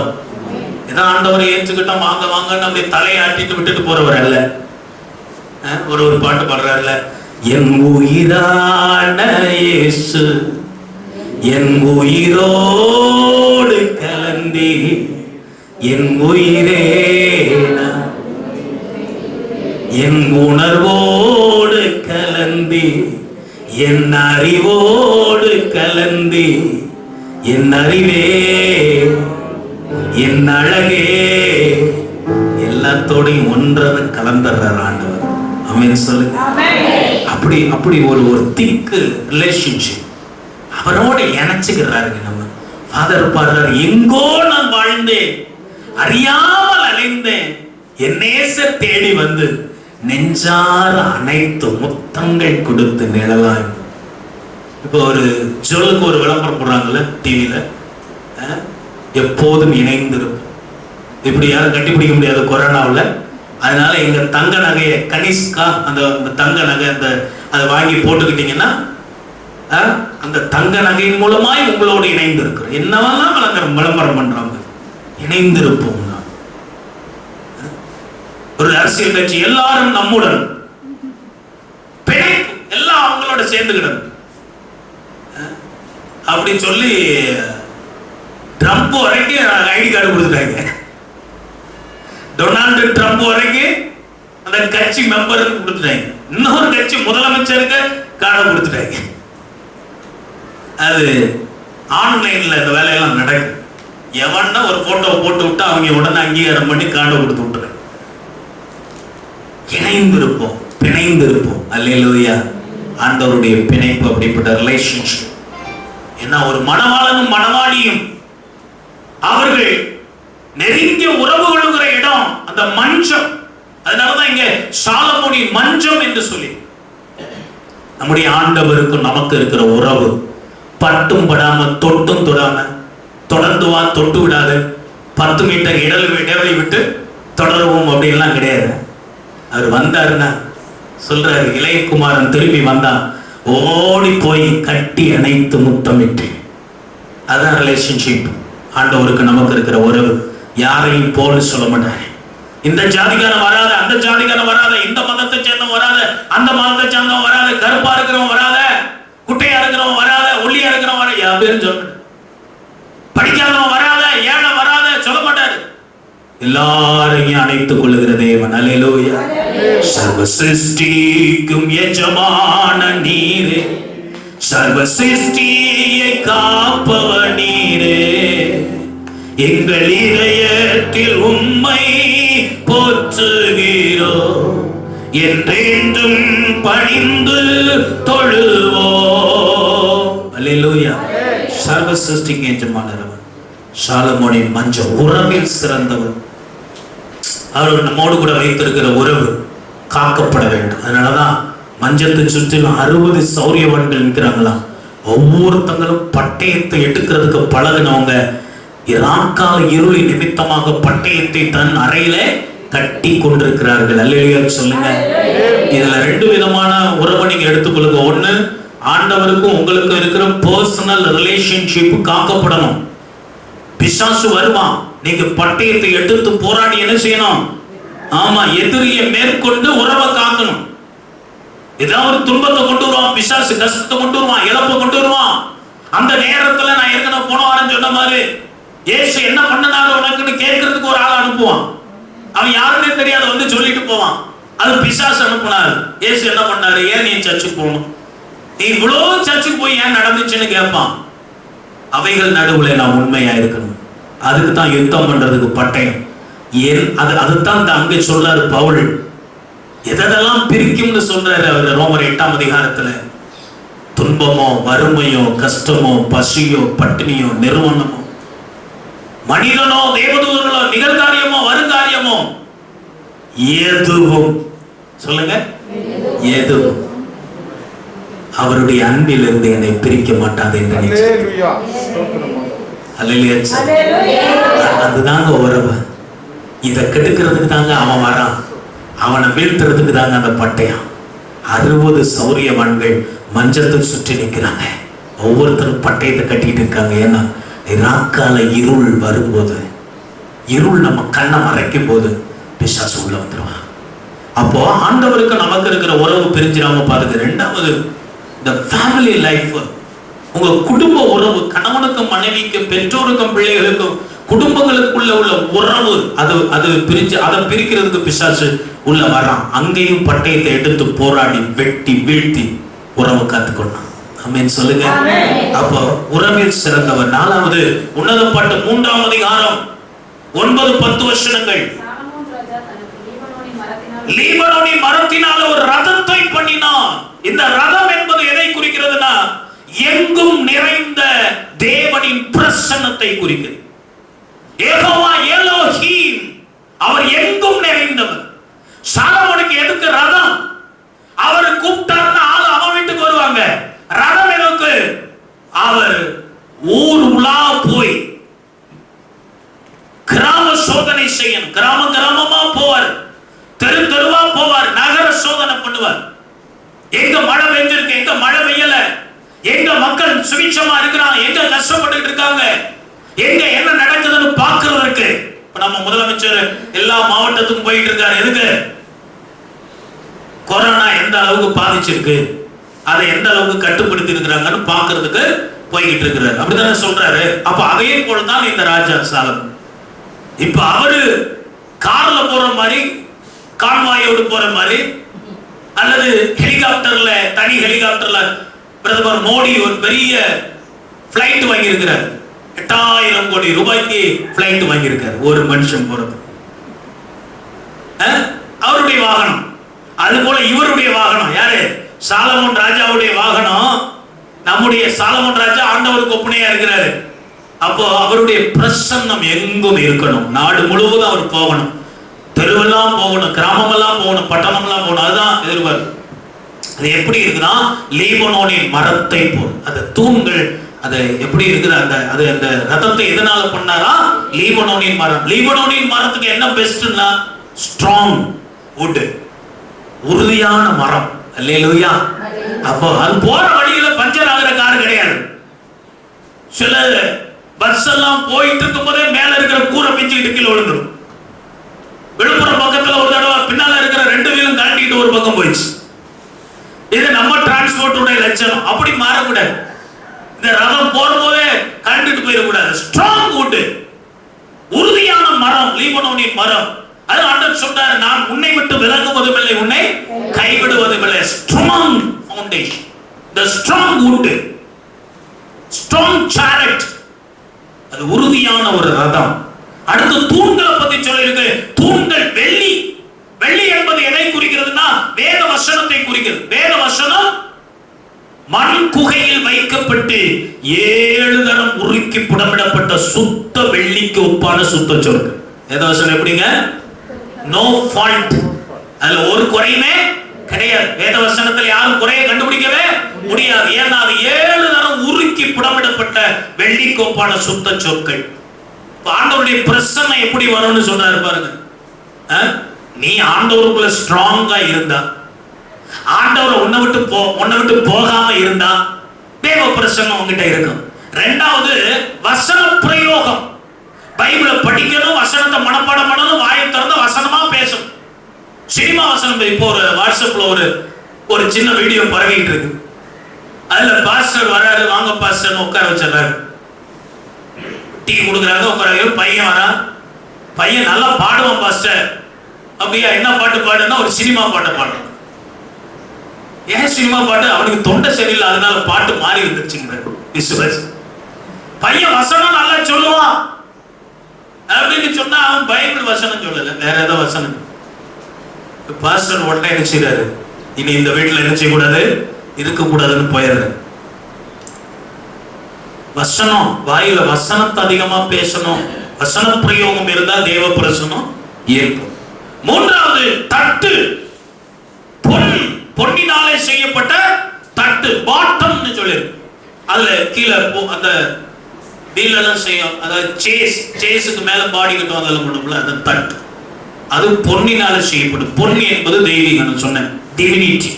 இதான் ஆண்டவரை ஏற்றுக்கிட்டோம் வாங்க வாங்க நம்ம தலையாட்டிட்டு விட்டுட்டு போறவர் அல்ல. ஒரு பாட்டு பாடுறாருல, என் உயிரான இயேசு என் உயிரோடு கலந்தி, என் உயிரே என் உணர்வோடு கலந்தி, என் அறிவோடு கலந்தி, என் அறிவே என் அழகே எல்லாத்தோடையும் ஒன்றரை கலந்துடுறார் ஆண்டவர். ஆமென் சொல்லுங்க. அப்படி ஒரு திக்கு ரிலேஷன்ஷிப் அவரோட இணைச்சுக்கிறாருங்க. நம்ம ஃபாதர் பாடுறாரு, எங்கோ நான் வாழ்ந்தேன், அறியாமல் அலைந்தேன், என் நேசர் தேடி வந்து நெஞ்சார அனைத்து முத்தங்கள் கொடுத்து நிழலாய். இப்போ ஒரு ஜுவலுக்கு ஒரு விளம்பரம் போடுறாங்கல்ல டிவியில, எப்போதும் இணைந்திருக்கும். இப்படி யாரும் கட்டிப்பிடிக்க முடியாது கொரோனாவில். அதனால எங்க தங்க நகையை கனிஷ்கா அந்த தங்க நகை அதை வாங்கி போட்டுக்கிட்டீங்கன்னா அந்த தங்க நகையின் மூலமாய் உங்களோடு இணைந்து இருக்கிறோம். என்னவெல்லாம் விளம்பரம் பண்றாங்க, இணைந்திருப்போம். ஒரு அரசியல் கட்சி எல்லாரும் நம்முடன் பிணைப்பு, எல்லாம் அவங்களோட சேர்ந்துக்கிடும் அப்படின்னு சொல்லி ட்ரம்ப் வரைக்கும் ஐடி கார்டு கொடுத்துட்டாங்க. டொனால்டு ட்ரம்ப் வரைக்கும் அந்த கட்சி மெம்பருக்கு கொடுத்துட்டாங்க. இன்னொரு கட்சி முதலமைச்சருக்கு கார்டு கொடுத்துட்டாங்க. அது ஆன்லைன்ல இந்த வேலையெல்லாம் நடக்குது. எவன்னா ஒரு போட்டோ போட்டு விட்டு அவங்க உடனே அங்கீகாரம் பண்ணி கார்டு கொடுத்து விட்டுறாங்க. இணைந்திருப்போம், பிணைந்திருப்போம். அல்லேலூயா. ஆண்டவருடைய பிணைப்பு அப்படிப்பட்ட ரிலேஷன்ஷிப். ஏன்னா ஒரு மணவாளனும் மணவாளியும் அவர்கள் நெருங்கிய உறவு கொள்கிற இடம் அந்த மஞ்சம். அதனாலதான் இங்க சாலமோனின் மஞ்சம் என்று சொல்லி நம்முடைய ஆண்டவருக்கும் நமக்கு இருக்கிற உறவு பட்டும் படாம தொட்டும் தொடாம, தொடர்ந்து வா தொட்டு விடாது, 10 மீட்டர் இடைவெளி விட்டு தொடருவோம் அப்படின்லாம் கிடையாது. அவர் வந்தாருன்னா சொல்றாரு, இளையகுமாரன் திரும்பி வந்தான், ஓடி போய் கட்டி அணைத்து முத்தமிட்டு. அதான் ரிலேஷன்ஷிப். ஆண்டவருக்கு நமக்கு இருக்கிற உறவு. யாரையும் போல சொல்ல மாட்டாரு. இந்த ஜாதிகாரன் வராத, அந்த ஜாதிகாரன் வராத, இந்த மதத்தை சேர்ந்தவன் வராத, அந்த மதத்தை சேர்ந்தவன் வராத, கருப்பா இருக்கிறவன் வராத, குட்டையா இருக்கிறவன் வராத, ஒல்லியா இருக்கிறவன் வராத, யாரும் சொல்ல, படிக்காதவன் வராத, ஏழை வராத சொல்ல மாட்டாரு. எல்லாரையும் அணைத்துக் கொள்ளுகிற தேவன். அல்லேலூயா. சர்வ சிருஷ்டிக்கும் எஜமான நீரே, சர்வ சிருஷ்டியை காப்பவ நீரே, எங்கள் இதயத்தில் உம்மை போற்றுகிறோ, என்றென்றும் பணிந்து தொழுவோ. அல்லேலூயா. சர்வ சிருஷ்டிக்கு எஜமானவர் சாலமோனின் மஞ்சள் உறவில் சிறந்தவர். அவர் நம்மோடு கூட வைத்திருக்கிற உறவு காக்கப்பட வேண்டும். அதனாலதான் மஞ்சத்தை சுற்றிலும் 60 சௌரியவான்கள் இருக்கிறாங்களாம். ஒவ்வொருத்தங்களும் பட்டயத்தை எடுக்கிறதுக்கு பழகினவங்க. இராக்கால இருளி நிமித்தமாக பட்டயத்தை தன் அறையில கட்டி கொண்டிருக்கிறார்கள். அல்லேலூயா சொல்லுங்க. இதுல 2 விதமான உறவை நீங்க எடுத்துக்கொள்ளுங்க. ஒண்ணு, ஆண்டவருக்கும் உங்களுக்கும் இருக்கிற பர்சனல் ரிலேஷன்ஷிப் காக்கப்படணும். பிசாசு வருவான், நீங்க பட்டயத்தை எடுத்து போராடி என்ன செய்யணும்? ஆமா, எதிரியை மேற்கொண்டு உறவை காக்கணும். ஏதாவது ஒரு துன்பத்தை கொண்டு வருவான் பிசாசு, கஷ்டத்தை கொண்டு வருவான், இழப்பை கொண்டு வருவான். அந்த நேரத்துல நான் ஏற்கனவே போன வாரம் சொன்ன மாதிரி இயேசு என்ன பண்ணனாரு உனக்குன்னு கேட்கறதுக்கு ஒரு ஆள் அனுப்புவான். அவன் யாருன்னே தெரியாத வந்து சொல்லிட்டு போவான். அது பிசாசு அனுப்புனாரு. இயேசு என்ன பண்ணாரு? ஏன் நீ சர்ச்சுக்கு போகணும்? நீ இவ்வளவு சர்ச்சுக்கு போய் ஏன் நடந்துச்சுன்னு கேட்பான். அவைகள் நடுவுல நான் உண்மையா இருக்கணும். அதுக்கு தான் யுத்தம் பண்றதுக்கு பட்டயம். ஏன் அதுதான் அங்கே சொல்றாரு பவுல். எதெல்லாம் பிரிக்கும்னு சொல்றாரு அவர் ரோமர் 8ஆம் அதிகாரத்துல. துன்பமோ, வறுமையோ, கஷ்டமோ, பசியோ, பட்டினியோ, நிறுவனமோ, மனிதனோ, தேவதூதர்களோ, நிகழ்காரியமோ, வருங்காரியமோ, எதுவும் சொல்லுங்க, எதுவும் அவருடைய அன்பிலிருந்து என்னை பிரிக்க மாட்டாது என்று. அதுதாங்க உறவு. இதை கெடுக்கிறதுக்கு தாங்க அவன் வரான், அவனை வீழ்த்துறதுக்கு தாங்க அந்த பட்டயம். 60 சௌரியவான்கள் மஞ்சத்தை சுற்றி நிற்கிறாங்க. ஒவ்வொருத்தரும் பட்டயத்தை கட்டிட்டு இருக்காங்க. ஏன்னா ராக்கால இருள் வரும்போது, இருள் நம்ம கண்ணை மறைக்கும் போது பிசாசு உள்ள வந்துருவான். அப்போ ஆண்டவருக்கு நமக்கு இருக்கிற உறவு பிரிஞ்சிடாம பாருங்க. 2வது, இந்த ஃபேமிலி லைஃப், உங்க குடும்ப உறவு, கணவனுக்கும் மனைவிக்கும், பெற்றோருக்கும் பிள்ளைகளுக்கும், குடும்பங்களுக்குள்ள உள்ள உறவு, அது பிரிஞ்சு, அதை பிரிக்கிறதுக்கு பிசாசு உள்ள வரான். அங்கேயும் பட்டயத்தை எடுத்து போராடி வெட்டி வீழ்த்தி உறவு காத்துக்கொண்டான். ஆமென் சொல்லுங்க. அப்போ உறவில் சிறந்தவர். 4வது, உன்னத பாட்டு 3ஆம் அதிகாரம் 9-10 வசனங்கள். லீபனோனின் மரத்தினால ஒரு ரதத்தை பண்ணினான். இந்த ரதம் என்பது எதை குறிக்கிறதுனா, எங்கும் நிறைந்த தேவனின் பிரசன்னத்தை குறிக்கிறது. யெகோவா எலோஹீம், அவர் எங்கும் நிறைந்தவர். சாலமோனுக்கு எதுக்கு ரதம்? அவர் கூப்பிட்டாருன்னா ஆளு அவன் வீட்டுக்கு வருவாங்க. ரதம் எதுக்கு? அவர் ஊர் உலா போய் கிராம சோதனை செய்யணும். கிராமமா போவார், தெரு தெருவா போவார், நகர சோதனை பண்ணுவார். எங்க மழை பெஞ்சிருக்கு, எங்க மழை பெய்யல, எங்க மக்கள் சுபிட்சமா இருக்கிறாங்க, எங்க கஷ்டப்பட்டு இருக்காங்க, எங்க என்ன நடக்குதுன்னு பாக்குறதுக்கு. இப்ப நம்ம முதலமைச்சர் எல்லா மாவட்டத்துக்கும் போயிட்டு இருக்காரு. எதுக்கு? கொரோனா எந்த அளவுக்கு பாதிச்சிருக்கு, அதை எந்த அளவுக்கு கட்டுப்படுத்தி இருக்கிறாங்கன்னு பாக்குறதுக்கு போய்கிட்டு இருக்கிறாரு. அப்படித்தானே சொல்றாரு. அப்ப அதே போலதான் இந்த ராஜா சாலமோன். இப்ப அவரு கார்ல போற மாதிரி, கான்வாயோடு போற மாதிரி, அல்லது ஹெலிகாப்டர்ல, தனி ஹெலிகாப்டர்ல பிரதமர் மோடி ஒரு பெரிய பிளைட் வாங்கி இருக்கிறார். 8000 கோடி ரூபாய்க்கு பிளைட் வாங்கி இருக்காரு ஒரு மனுஷன் போறது. அவருடைய வாகனம். அது போல இவருடைய வாகனம். யாரு? சாலமோன் ராஜாவுடைய வாகனம். நம்முடைய சாலமோன் ராஜா ஆண்டவருக்கு ஒப்பனையா இருக்கிறாரு. அப்போ அவருடைய பிரசன்னம் எங்கும் இருக்கணும். நாடு முழுவதும் அவர் போகணும், தெருவெல்லாம் போகணும், கிராமமெல்லாம் போகணும், பட்டணமெல்லாம் போகணும். அதுதான் எதிர்பார்ப்பு. அது எப்படி இருக்குன்னா லீபனோனின் மரத்தை போல். அந்த தூண்கள் அது எப்படி இருக்குது, அந்த ரதத்தை எதனால பண்ணாரா? லீபனோனின் மரம். லீபனோனின் மரத்துக்கு என்ன பெஸ்ட்னா ஸ்ட்ராங் வுட், உறுதியான மரம். அல்லேலூயா. அப்போ அது போற வழியில பஞ்சர் ஆகிற கார் கிடையாது. சில பஸ் எல்லாம் போயிட்டு இருக்கும் போதே மேல இருக்கிற கூரை பிஞ்சுக்கிட்டு கீழே விழுந்துடும். விழுப்புரம் பக்கத்துல ஒரு தடவை பின்னால இருக்கிற 2 வீலும் கழட்டிட்டு ஒரு பக்கம் போயிடுச்சு. இது நம்ம டிரான்ஸ்போர்ட் லட்சணம். அப்படி மாறக்கூடாது. இந்த ரதம் போகும்போதே கழட்டிட்டு போயிடக்கூடாது. ஸ்ட்ராங் வுட், உறுதியான மரம், லீபனோனின் மரம். அது ஆண்டவர் சொல்றாரு, நான் உன்னை விட்டு விலகுவதும் இல்லை, உன்னை கைவிடுவதும் இல்லை. Strong foundation, the strong wood, strong chariot. அது உறுதியான ஒரு ரதம். அடுத்து தூண்களை பத்தி சொல்லிருக்கு. தூண்கள் வெள்ளி. வெள்ளி என்பது எதை குறிக்கிறதுனா வேத வசனத்தை குறிக்கிறது. வேத வசனம் மண் குகையில் வைக்கப்பட்டு 7 தரம் உருக்கி புடமிடப்பட்ட சுத்த வெள்ளிக்கு ஒப்பான சுத்த சொற்கு. வேத வசனம் எப்படிங்க? No fault. அதுல ஒரு குறையுமே கிடையாது. வேத வசனத்தில் யாரும் குறையை கண்டுபிடிக்கவே முடியாது. ஏன்னா அது 7 தரம் உருக்கி புடமிடப்பட்ட வெள்ளிக்கு ஒப்பான சுத்த சொற்கள். ஆண்டவருடைய பிரசன்னை எப்படி வரும்னு சொல்றாரு பாருங்க. நீ ஆண்டவருக்குள்ள ஸ்ட்ராங்கா இருந்தா, ஆண்டவர் உன்னை விட்டு போகாம இருந்தா தேவ பிரசன்னம் உங்ககிட்ட இருக்கும். ரெண்டாவது வசன பிரயோகம். பைபிளை படிக்கணும், வசனத்தை மனப்பாடம் பண்ணணும், வாயை திறந்து வசனமா பேசணும். சினிமா வசனம். இப்போ ஒரு வாட்ஸ்அப்ல ஒரு சின்ன வீடியோ பரவிட்டு இருக்கு. அதுல பாஸ்டர் வராரு, வாங்க பாஸ்டர் உட்கார வச்சிடறாரு. டீ கொடுக்குறாங்க, உட்கார. பையன் வரா. பையன் நல்லா பாடுவான் பாஸ்டர். அப்படியா, என்ன பாட்டு பாடுன்னா ஒரு சினிமா பாட்டை பாடுறான். ஏன் சினிமா பாட்டு? அவனுக்கு தொண்டை சரியில்லை, அதனால பாட்டு மாறி வந்துருச்சுங்கிறாரு விசுவாஸ். பையன் வசனம் நல்லா சொல்லுவான் அப்படின்னு சொன்னா அவன் பைபிள் வசனம் சொல்லல, வேற ஏதோ வசனம். பாஸ்டர் உடனே என்ன செய்யறாரு? இனி இந்த வீட்டுல என்ன செய்யக்கூடாது, இருக்கக்கூடாதுன்னு போயிடுறாரு. வசனம், வாயில வசனத்தை அதிகமா பேசணும். வசன பிரயோகம் இருந்தா தேவ பிரசனம் இருக்கும். மூன்றாவது தட்டு. பொன்னினாலே செய்யப்பட்ட தட்டு, பாட்டம்னு சொல்லி. அதுல கீழே அந்த வீலெல்லாம் செய்யும், அதாவது சேஸுக்கு மேல பாடி கட்டும், அதெல்லாம் பண்ணும்ல, அந்த தட்டு. அது பொன்னினால செய்யப்படும். பொன்னி என்பது தெய்வீகம் சொன்னேன். டிவினிட்டி,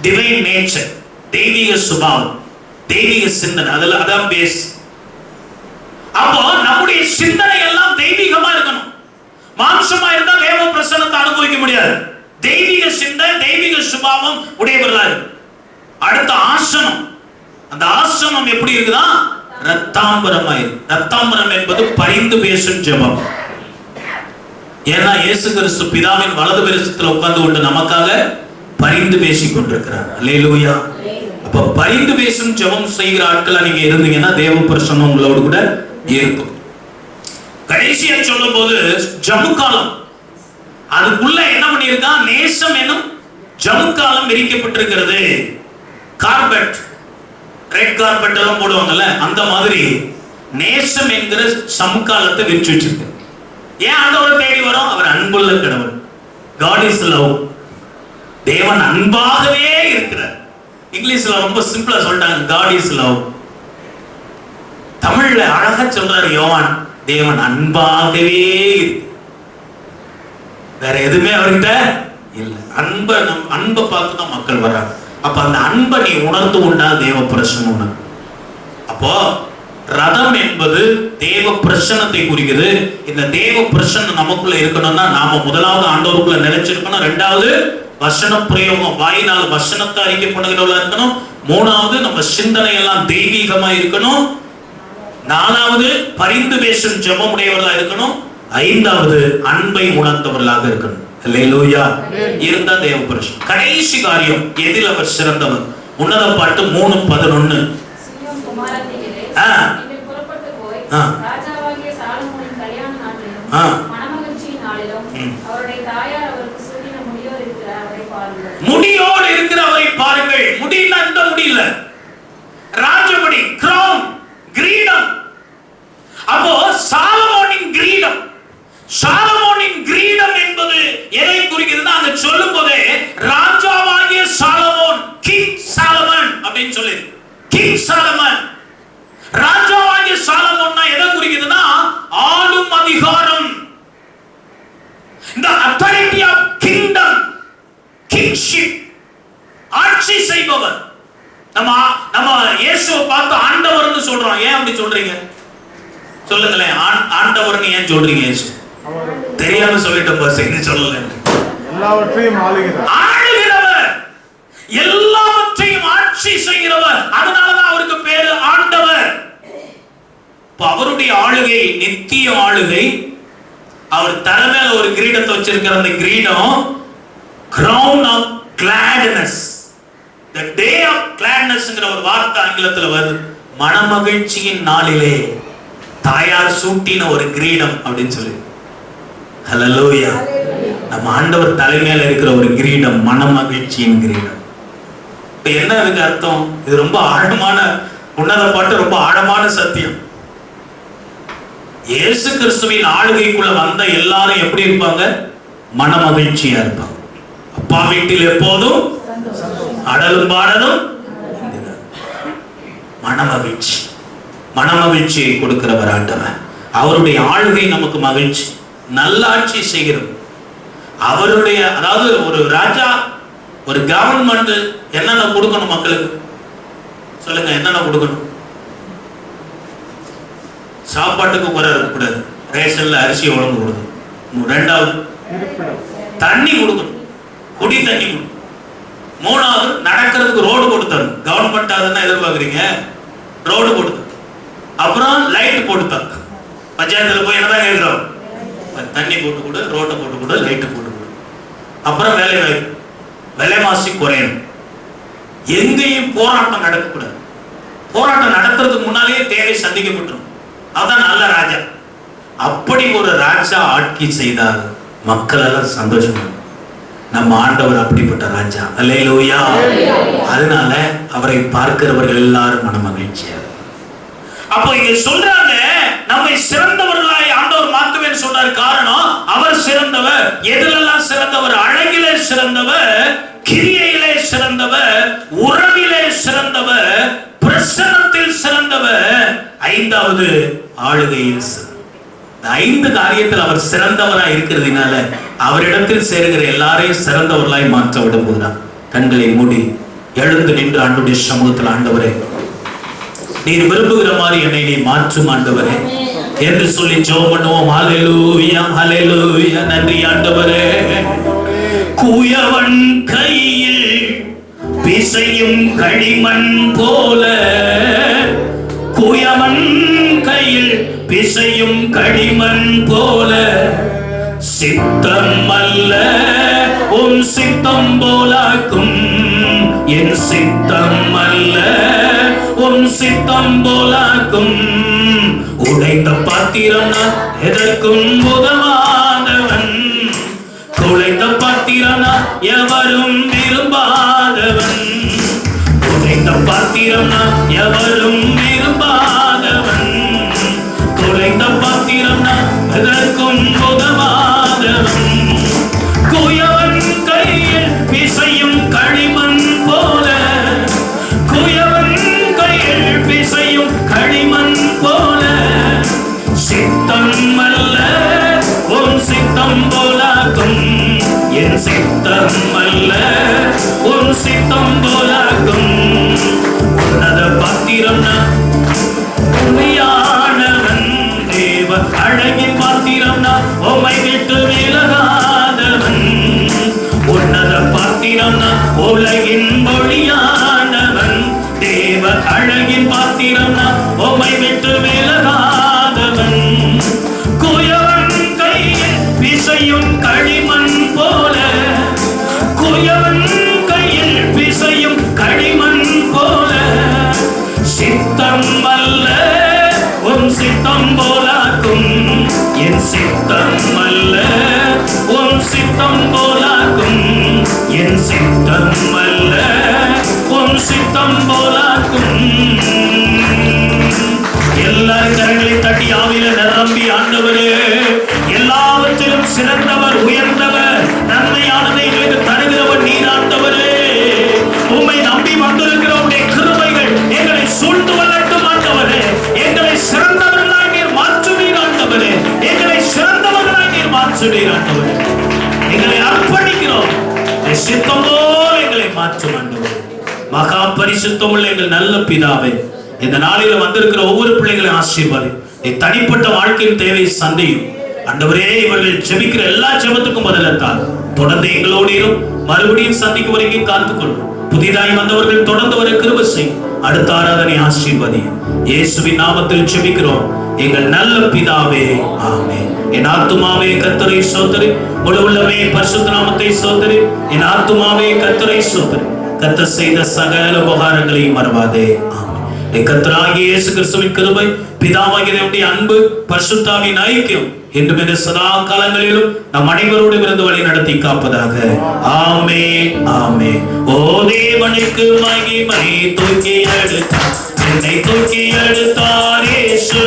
டிவைன் நேச்சர், தெய்வீக சுபாவம், தெய்வீக சிந்தனை. அதுல அதான் பேஸ். அப்போ நம்முடைய சிந்தனை எல்லாம் தெய்வீகமா இருக்கணும். மாம்சமா இருந்தா தேவ பிரசன்னத்தை அனுபவிக்க முடியாது. தெய்வீக சிந்தனை, தெய்வீக சுபாவம் உடையவர்களா இருக்கு. அடுத்த ஆசனம். அந்த ஆசனம் எப்படி இருக்குதா? ரத்தாம்பரமாய். ரத்தாம்பரம் என்பது பரிந்து பேசும் ஜெபம். ஏன்னா இயேசு கிறிஸ்து பிதாவின் வலது பரிசத்தில் உட்கார்ந்து கொண்டு நமக்காக பரிந்து பேசிக் கொண்டிருக்கிறார். அல்லேலூயா. அப்ப பரிந்து பேசும் ஜெபம் செய்கிற ஆட்களா நீங்க இருந்தீங்கன்னா தேவ பிரசன்னம் உங்களோடு கூட இருக்கும். கடைசியா சொல்லும் போது ஜமுக்காலம். அதுக்குள்ள என்ன பண்ணிருக்கா? நேசம் எனும் ஜமுக்காலம் விரிக்கப்பட்டிருக்கிறது. கார்பெட், ரெட் கார்பெட் எல்லாம் போடுவாங்கல்ல, அந்த மாதிரி நேசம் என்கிற சமுக்காலத்தை விரிச்சு வச்சிருக்கு. ஏன் ஆண்டவரை தேடி வரும்? அவர் அன்புள்ள கடவுள். God is love. தேவன் அன்பாகவே இருக்கிறார். இங்கிலீஷ்ல ரொம்ப சிம்பிளா சொல்லிட்டாங்க, God is love. தமிழ்ல அழகா சொல்றாரு யோவான், தேவன் அன்பாகவே. வேற எதுவுமே அவர்கிட்ட இல்ல. அன்பை பார்த்து தான் மக்கள் வர்றாங்க. அப்ப அந்த அன்பை நீ உணர்ந்து கொண்டா தேவ பிரசன்னம் உணர். அப்போ ரதம் என்பது தேவ பிரசன்னத்தை குறிக்குது. இந்த தேவ பிரசன்னம் நமக்குள்ள இருக்கணும்னா நாம முதலாவது ஆண்டவருக்குள்ள நிலைச்சிருக்கணும். ரெண்டாவது வசன பிரயோகம், வாயினால் வசனத்தை அறிக்கை பண்ணுகிறவர்களா இருக்கணும். மூணாவது நம்ம சிந்தனை எல்லாம் தெய்வீகமா இருக்கணும். நாலாவது பரிந்து பேசும் ஜெபம் உடையவர்களா இருக்கணும். ஐந்தாவது அன்பை உணர்ந்தவர்களாக இருக்கணும். அல்லேலூயா. இருந்தா தேவ பிரசன்னம். கடைசி காரியம், எதில் அவர் சிறந்தவர்? உன்னத பாட்டு 3:11. ராஜாவாகிய சாலமோனின் கல்யாண நாளிலும் மணமகிழ்ச்சியின் நாளிலும் அவருடைய தாயார் அவருக்கு சூடின முடியோடு இருக்கிற அவரை பாருங்கள். முடியோடு இருக்கிற அவரை பாருங்கள். முடியல, இந்த முடியல, ராஜபடி, கிரவுன், கிரீடம். அப்போ சாலமோனின் கிரீடம். சாலமோனின் கிரீடம் என்பது எதை குறிக்கிறதுனா, அங்க சொல்லும் போதே ராஜாவாகிய சாலமோன் நம்ம இயேசுவை பார்த்து ஆண்டவர்னு சொல்றோம். ஏன் அப்படி சொல்றீங்க சொல்லுங்களேன்? ஆண்டவர்னு ஏன் சொல்றீங்க? இயேசு தெரியாம சொல்லிட்டோம், சொல்லல. எல்லாவற்றையும் ஆளுகிறவர், எல்லாவற்றையும் ஆட்சி செய்கிறவர், அதனாலதான் அவருக்கு பேரு ஆண்டவர். அவருடைய ஆளுகை நித்திய ஆளுகை. அவர் தலைமையில ஒரு கிரீடத்தை வச்சிருக்கிற அந்த கிரீடம் crown of gladness. The day of gladnessங்கிற ஒரு வார்த்தை ஆங்கிலத்துல வருது. மனமகிழ்ச்சியின் நாளிலே தாயார் சூட்டின ஒரு கிரீடம் அப்படின்னு சொல்லி. ஹல்லேலூயா. நம்ம ஆண்டவர் தலைமையில இருக்கிற ஒரு கிரீடம், மனமகிழ்ச்சியின் கிரீடம். இப்ப என்ன இதுக்கு அர்த்தம்? இது ரொம்ப ஆழமான உன்னத பாட்டு, ரொம்ப ஆழமான சத்தியம். இயேசு கிறிஸ்துவின் ஆளுகைக்குள்ள வந்த எல்லாரும் எப்படி இருப்பாங்க? மனமகிழ்ச்சியா இருப்பாங்க. அப்பா வீட்டில் எப்போதும் அடலும் பாடலும் மனமகிழ்ச்சி. மனமகிழ்ச்சியை கொடுக்கிறவர் ஆண்டவர். அவருடைய ஆளுகை நமக்கு மகிழ்ச்சி, நல்லாட்சி செய்கிறது. அவருடைய, அதாவது ஒரு ராஜா, ஒரு கவர்மெண்ட் என்னென்ன கொடுக்கணும் மக்களுக்கு சொல்லுங்க? என்னென்ன கொடுக்கணும்? சாப்பாட்டுக்கு குறை இருக்கக்கூடாது, ரேஷன்ல அரிசி உழந்து கொடுக்கணும். ரெண்டாவது தண்ணி கொடுக்கணும், குடி தண்ணி கொடுக்கணும். மூணாவது நடக்கிறதுக்கு ரோடு கொடுத்தாரு. கவர்மெண்ட் அதுதான் எதிர்பார்க்குறீங்க, ரோடு கொடுத்தாரு. அப்புறம் லைட் போட்டுத்தாங்க. பஞ்சாயத்துல போய் என்னதான் கேட்கிறோம்? தண்ணி போட்டு கொடு, ரோட்டை போட்டு கொடு, லைட்டு போட்டு கொடு. அப்புறம் வேலை வாய்ப்பு, விலைவாசி குறையணும். எங்கேயும் போராட்டம் நடக்கக்கூடாது. போராட்டம் நடத்துறதுக்கு முன்னாலேயே தேவை சந்திக்கப்பட்டுரும். அதான் நல்ல ராஜா. அப்படி ஒரு ராஜா ஆட்சி செய்தால் மக்கள் எல்லாம் சந்தோஷம். நம்ம ஆண்டவர் அப்படிப்பட்ட ராஜா. அல்லேலூயா. அதனால அவரை பார்க்கிறவர்கள் எல்லாரும் மனமகிழ்ச்சியா. அப்போ இங்க சொல்றாங்க, நம்மை சிறந்தவர்களாய் ஆண்டவர் மாத்துவேன்னு சொல்றாரு. காரணம், அவர் சிறந்தவர். எதிலெல்லாம் சிறந்தவர்? அழகிலே சிறந்தவர், கிரியையிலே சிறந்தவர், உறவிலே சிறந்தவர், பிரசன்னத்தில் சிறந்தவர், ஐந்தாவது ஆளுகையில். 5 காரியத்தில் அவர் சிறந்தவராய் இருக்கிறதுனால அவரிடத்தில் சேருகிற எல்லாரையும் சிறந்தவர்களாய் மாற்ற விட போகிறார். கண்களை மூடி எழுந்து நின்று ஆண்டவருடைய சமூகத்தில், ஆண்டவரே நீர் விரும்புகிற மாதிரி என்னை நீ மாற்றும் ஆண்டவரே என்று சொல்லி ஜெபம் பண்ணுவோம். ஹல்லேலூயா, ஹல்லேலூயா. நன்றி ஆண்டவரே. குயவன் கையில் பிசையும் களிமண் போல, குயவன் கையில் பிசையும் களிமண் போல, சித்தம் அல்ல உன் சித்தம் போலாக்கும், என் சித்தம் அல்ல உன் சித்தம் போலாக்கும். உடைந்த பாத்திரம் நான் எதற்கும் உதவாதவன், குலைந்த பாத்திரம் நான் எவரும் விரும்பாதவன், உடைந்த பாத்திரம் நான் எவரும் விரும்பாதவன், குலைந்த பாத்திரம் நான் எதற்கும் உதவாதவன். குயவன் கையில் பிசையும் களிமண் போல, குயவன் கையில் பிசையும் களிமண் போல, சித்தம் அல்ல உன் சித்தம் போலாக்கும், என் சித்தம் அல்ல உன் சித்தம் போலாக்கும். உன்னத பாத்திரம் நான் உண்மையானவன், தேவ அழகின் பாத்திரம் நான் உம்மை விட்டு விலகாதவன், உன்னத பாத்திரம் நான் உலகின் மொழியானவன், தேவ அழகின் பாத்திரம் நான் உம்மை விட்டு விலகாதவன். குயவன் கையில் பிசையும் களிமண் போல, குயவன் கையில் பிசையும் களிமண் போல, சித்தம் அல்ல உன் சித்தம் போலாக்கும், என் சித்தம் அல்ல உன் சித்தம் போலாக்கும், என் சித்தம் அல்ல உன் சித்தம் போலாக்கும். எல்லா கரங்களை தட்டி ஆவியில நிரம்பி, ஆண்டவரே எல்லாவற்றிலும் சிறந்தவர், உயர்ந்தவர், நன்மையானதை எங்களுக்கு தருகிறவர் நீர் ஆண்டவரே. உம்மை நம்பி வந்திருக்கிற உம்முடைய கிருபைகள் எங்களை சூழ்ந்து வரட்டும் ஆண்டவரே. எங்களை சிறந்தவர்களாய் நீர் மாற்றுவீர் ஆண்டவரே. எங்களை சிறந்தவர்களாய் நீர் மாற்றுவீர் ஆண்டவரே. எங்களை அர்ப்பணிக்கிறோம். சித்தம் போல் எங்களை மாற்றும் ஆண்டவரே. மகா பரிசுத்தமுள்ள எங்கள் நல்ல பிதாவே, இந்த நாளில வந்திருக்கிற ஒவ்வொரு பிள்ளைகளையும் ஆசீர்வாதி. தனிப்பட்ட வாழ்க்கையின் தேவை சந்தையும் ஆண்டவரே, இவர்கள் ஜெபிக்கிற எல்லா ஜெபத்துக்கும் பதிலத்தால் தொடர்ந்து எங்களோடு இரும். மறுபடியும் சந்திக்கும் வரைக்கும் காத்துக்கொள்ளும். புதிதாய் வந்தவர்கள் தொடர்ந்து வர கிருபை செய்யும். அடுத்த ஆராதனை ஆசீர்வதி. இயேசுவின் நாமத்தில் ஜெபிக்கிறோம் எங்கள் நல்ல பிதாவே, ஆமென். என் ஆத்துமாவே கர்த்தரை ஸ்தோத்திரி, முழு உள்ளமே பரிசுத்த நாமத்தை ஸ்தோத்திரி. என் ஆத்துமாவே கர்த்தரை ஸ்தோத்திரி, கர்த்தர் செய்த சகல உபகாரங்களையும் மறவாதே. ஆமென். கர்த்தராகிய இயேசு கிறிஸ்துவின் கிருபை, பிதாவாகிய தேவனுடைய அன்பு, பரிசுத்தாவின் ஐக்கியம் என்றும் சதா காலங்களிலும் நம் அனைவரோடு இருந்து வழி நடத்தி காப்பதாக. ஆமென், ஆமென். ஓ தேவனுக்கு மகிமை, தூக்கி எடுத்தார் என்னை, தூக்கி எடுத்தார் இயேசு.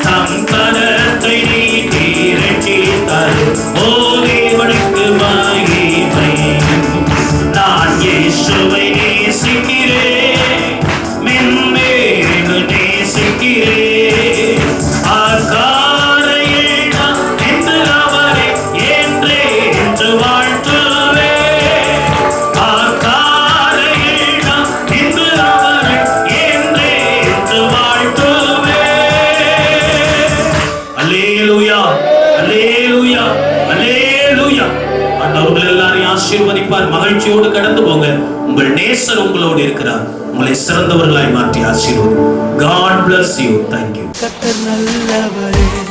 தம் கரத்தை நீட்டி இரட்சித்தார். ஓ தேவனுக்கு மகிமை. நான் இயேசுவை நேசிக்கிறேன், மென்மேலும் நேசிக்கிறேன். ஆசீர்வதிப்பார். மகிழ்ச்சியோடு கடந்து போங்க. உங்கள் நேசர் உங்களோடு இருக்கிறார். உங்களை சிறந்தவர்களாய் மாற்றி ஆசீர்வதி. God bless you. Thank you. கர்த்தர் நல்லவரே.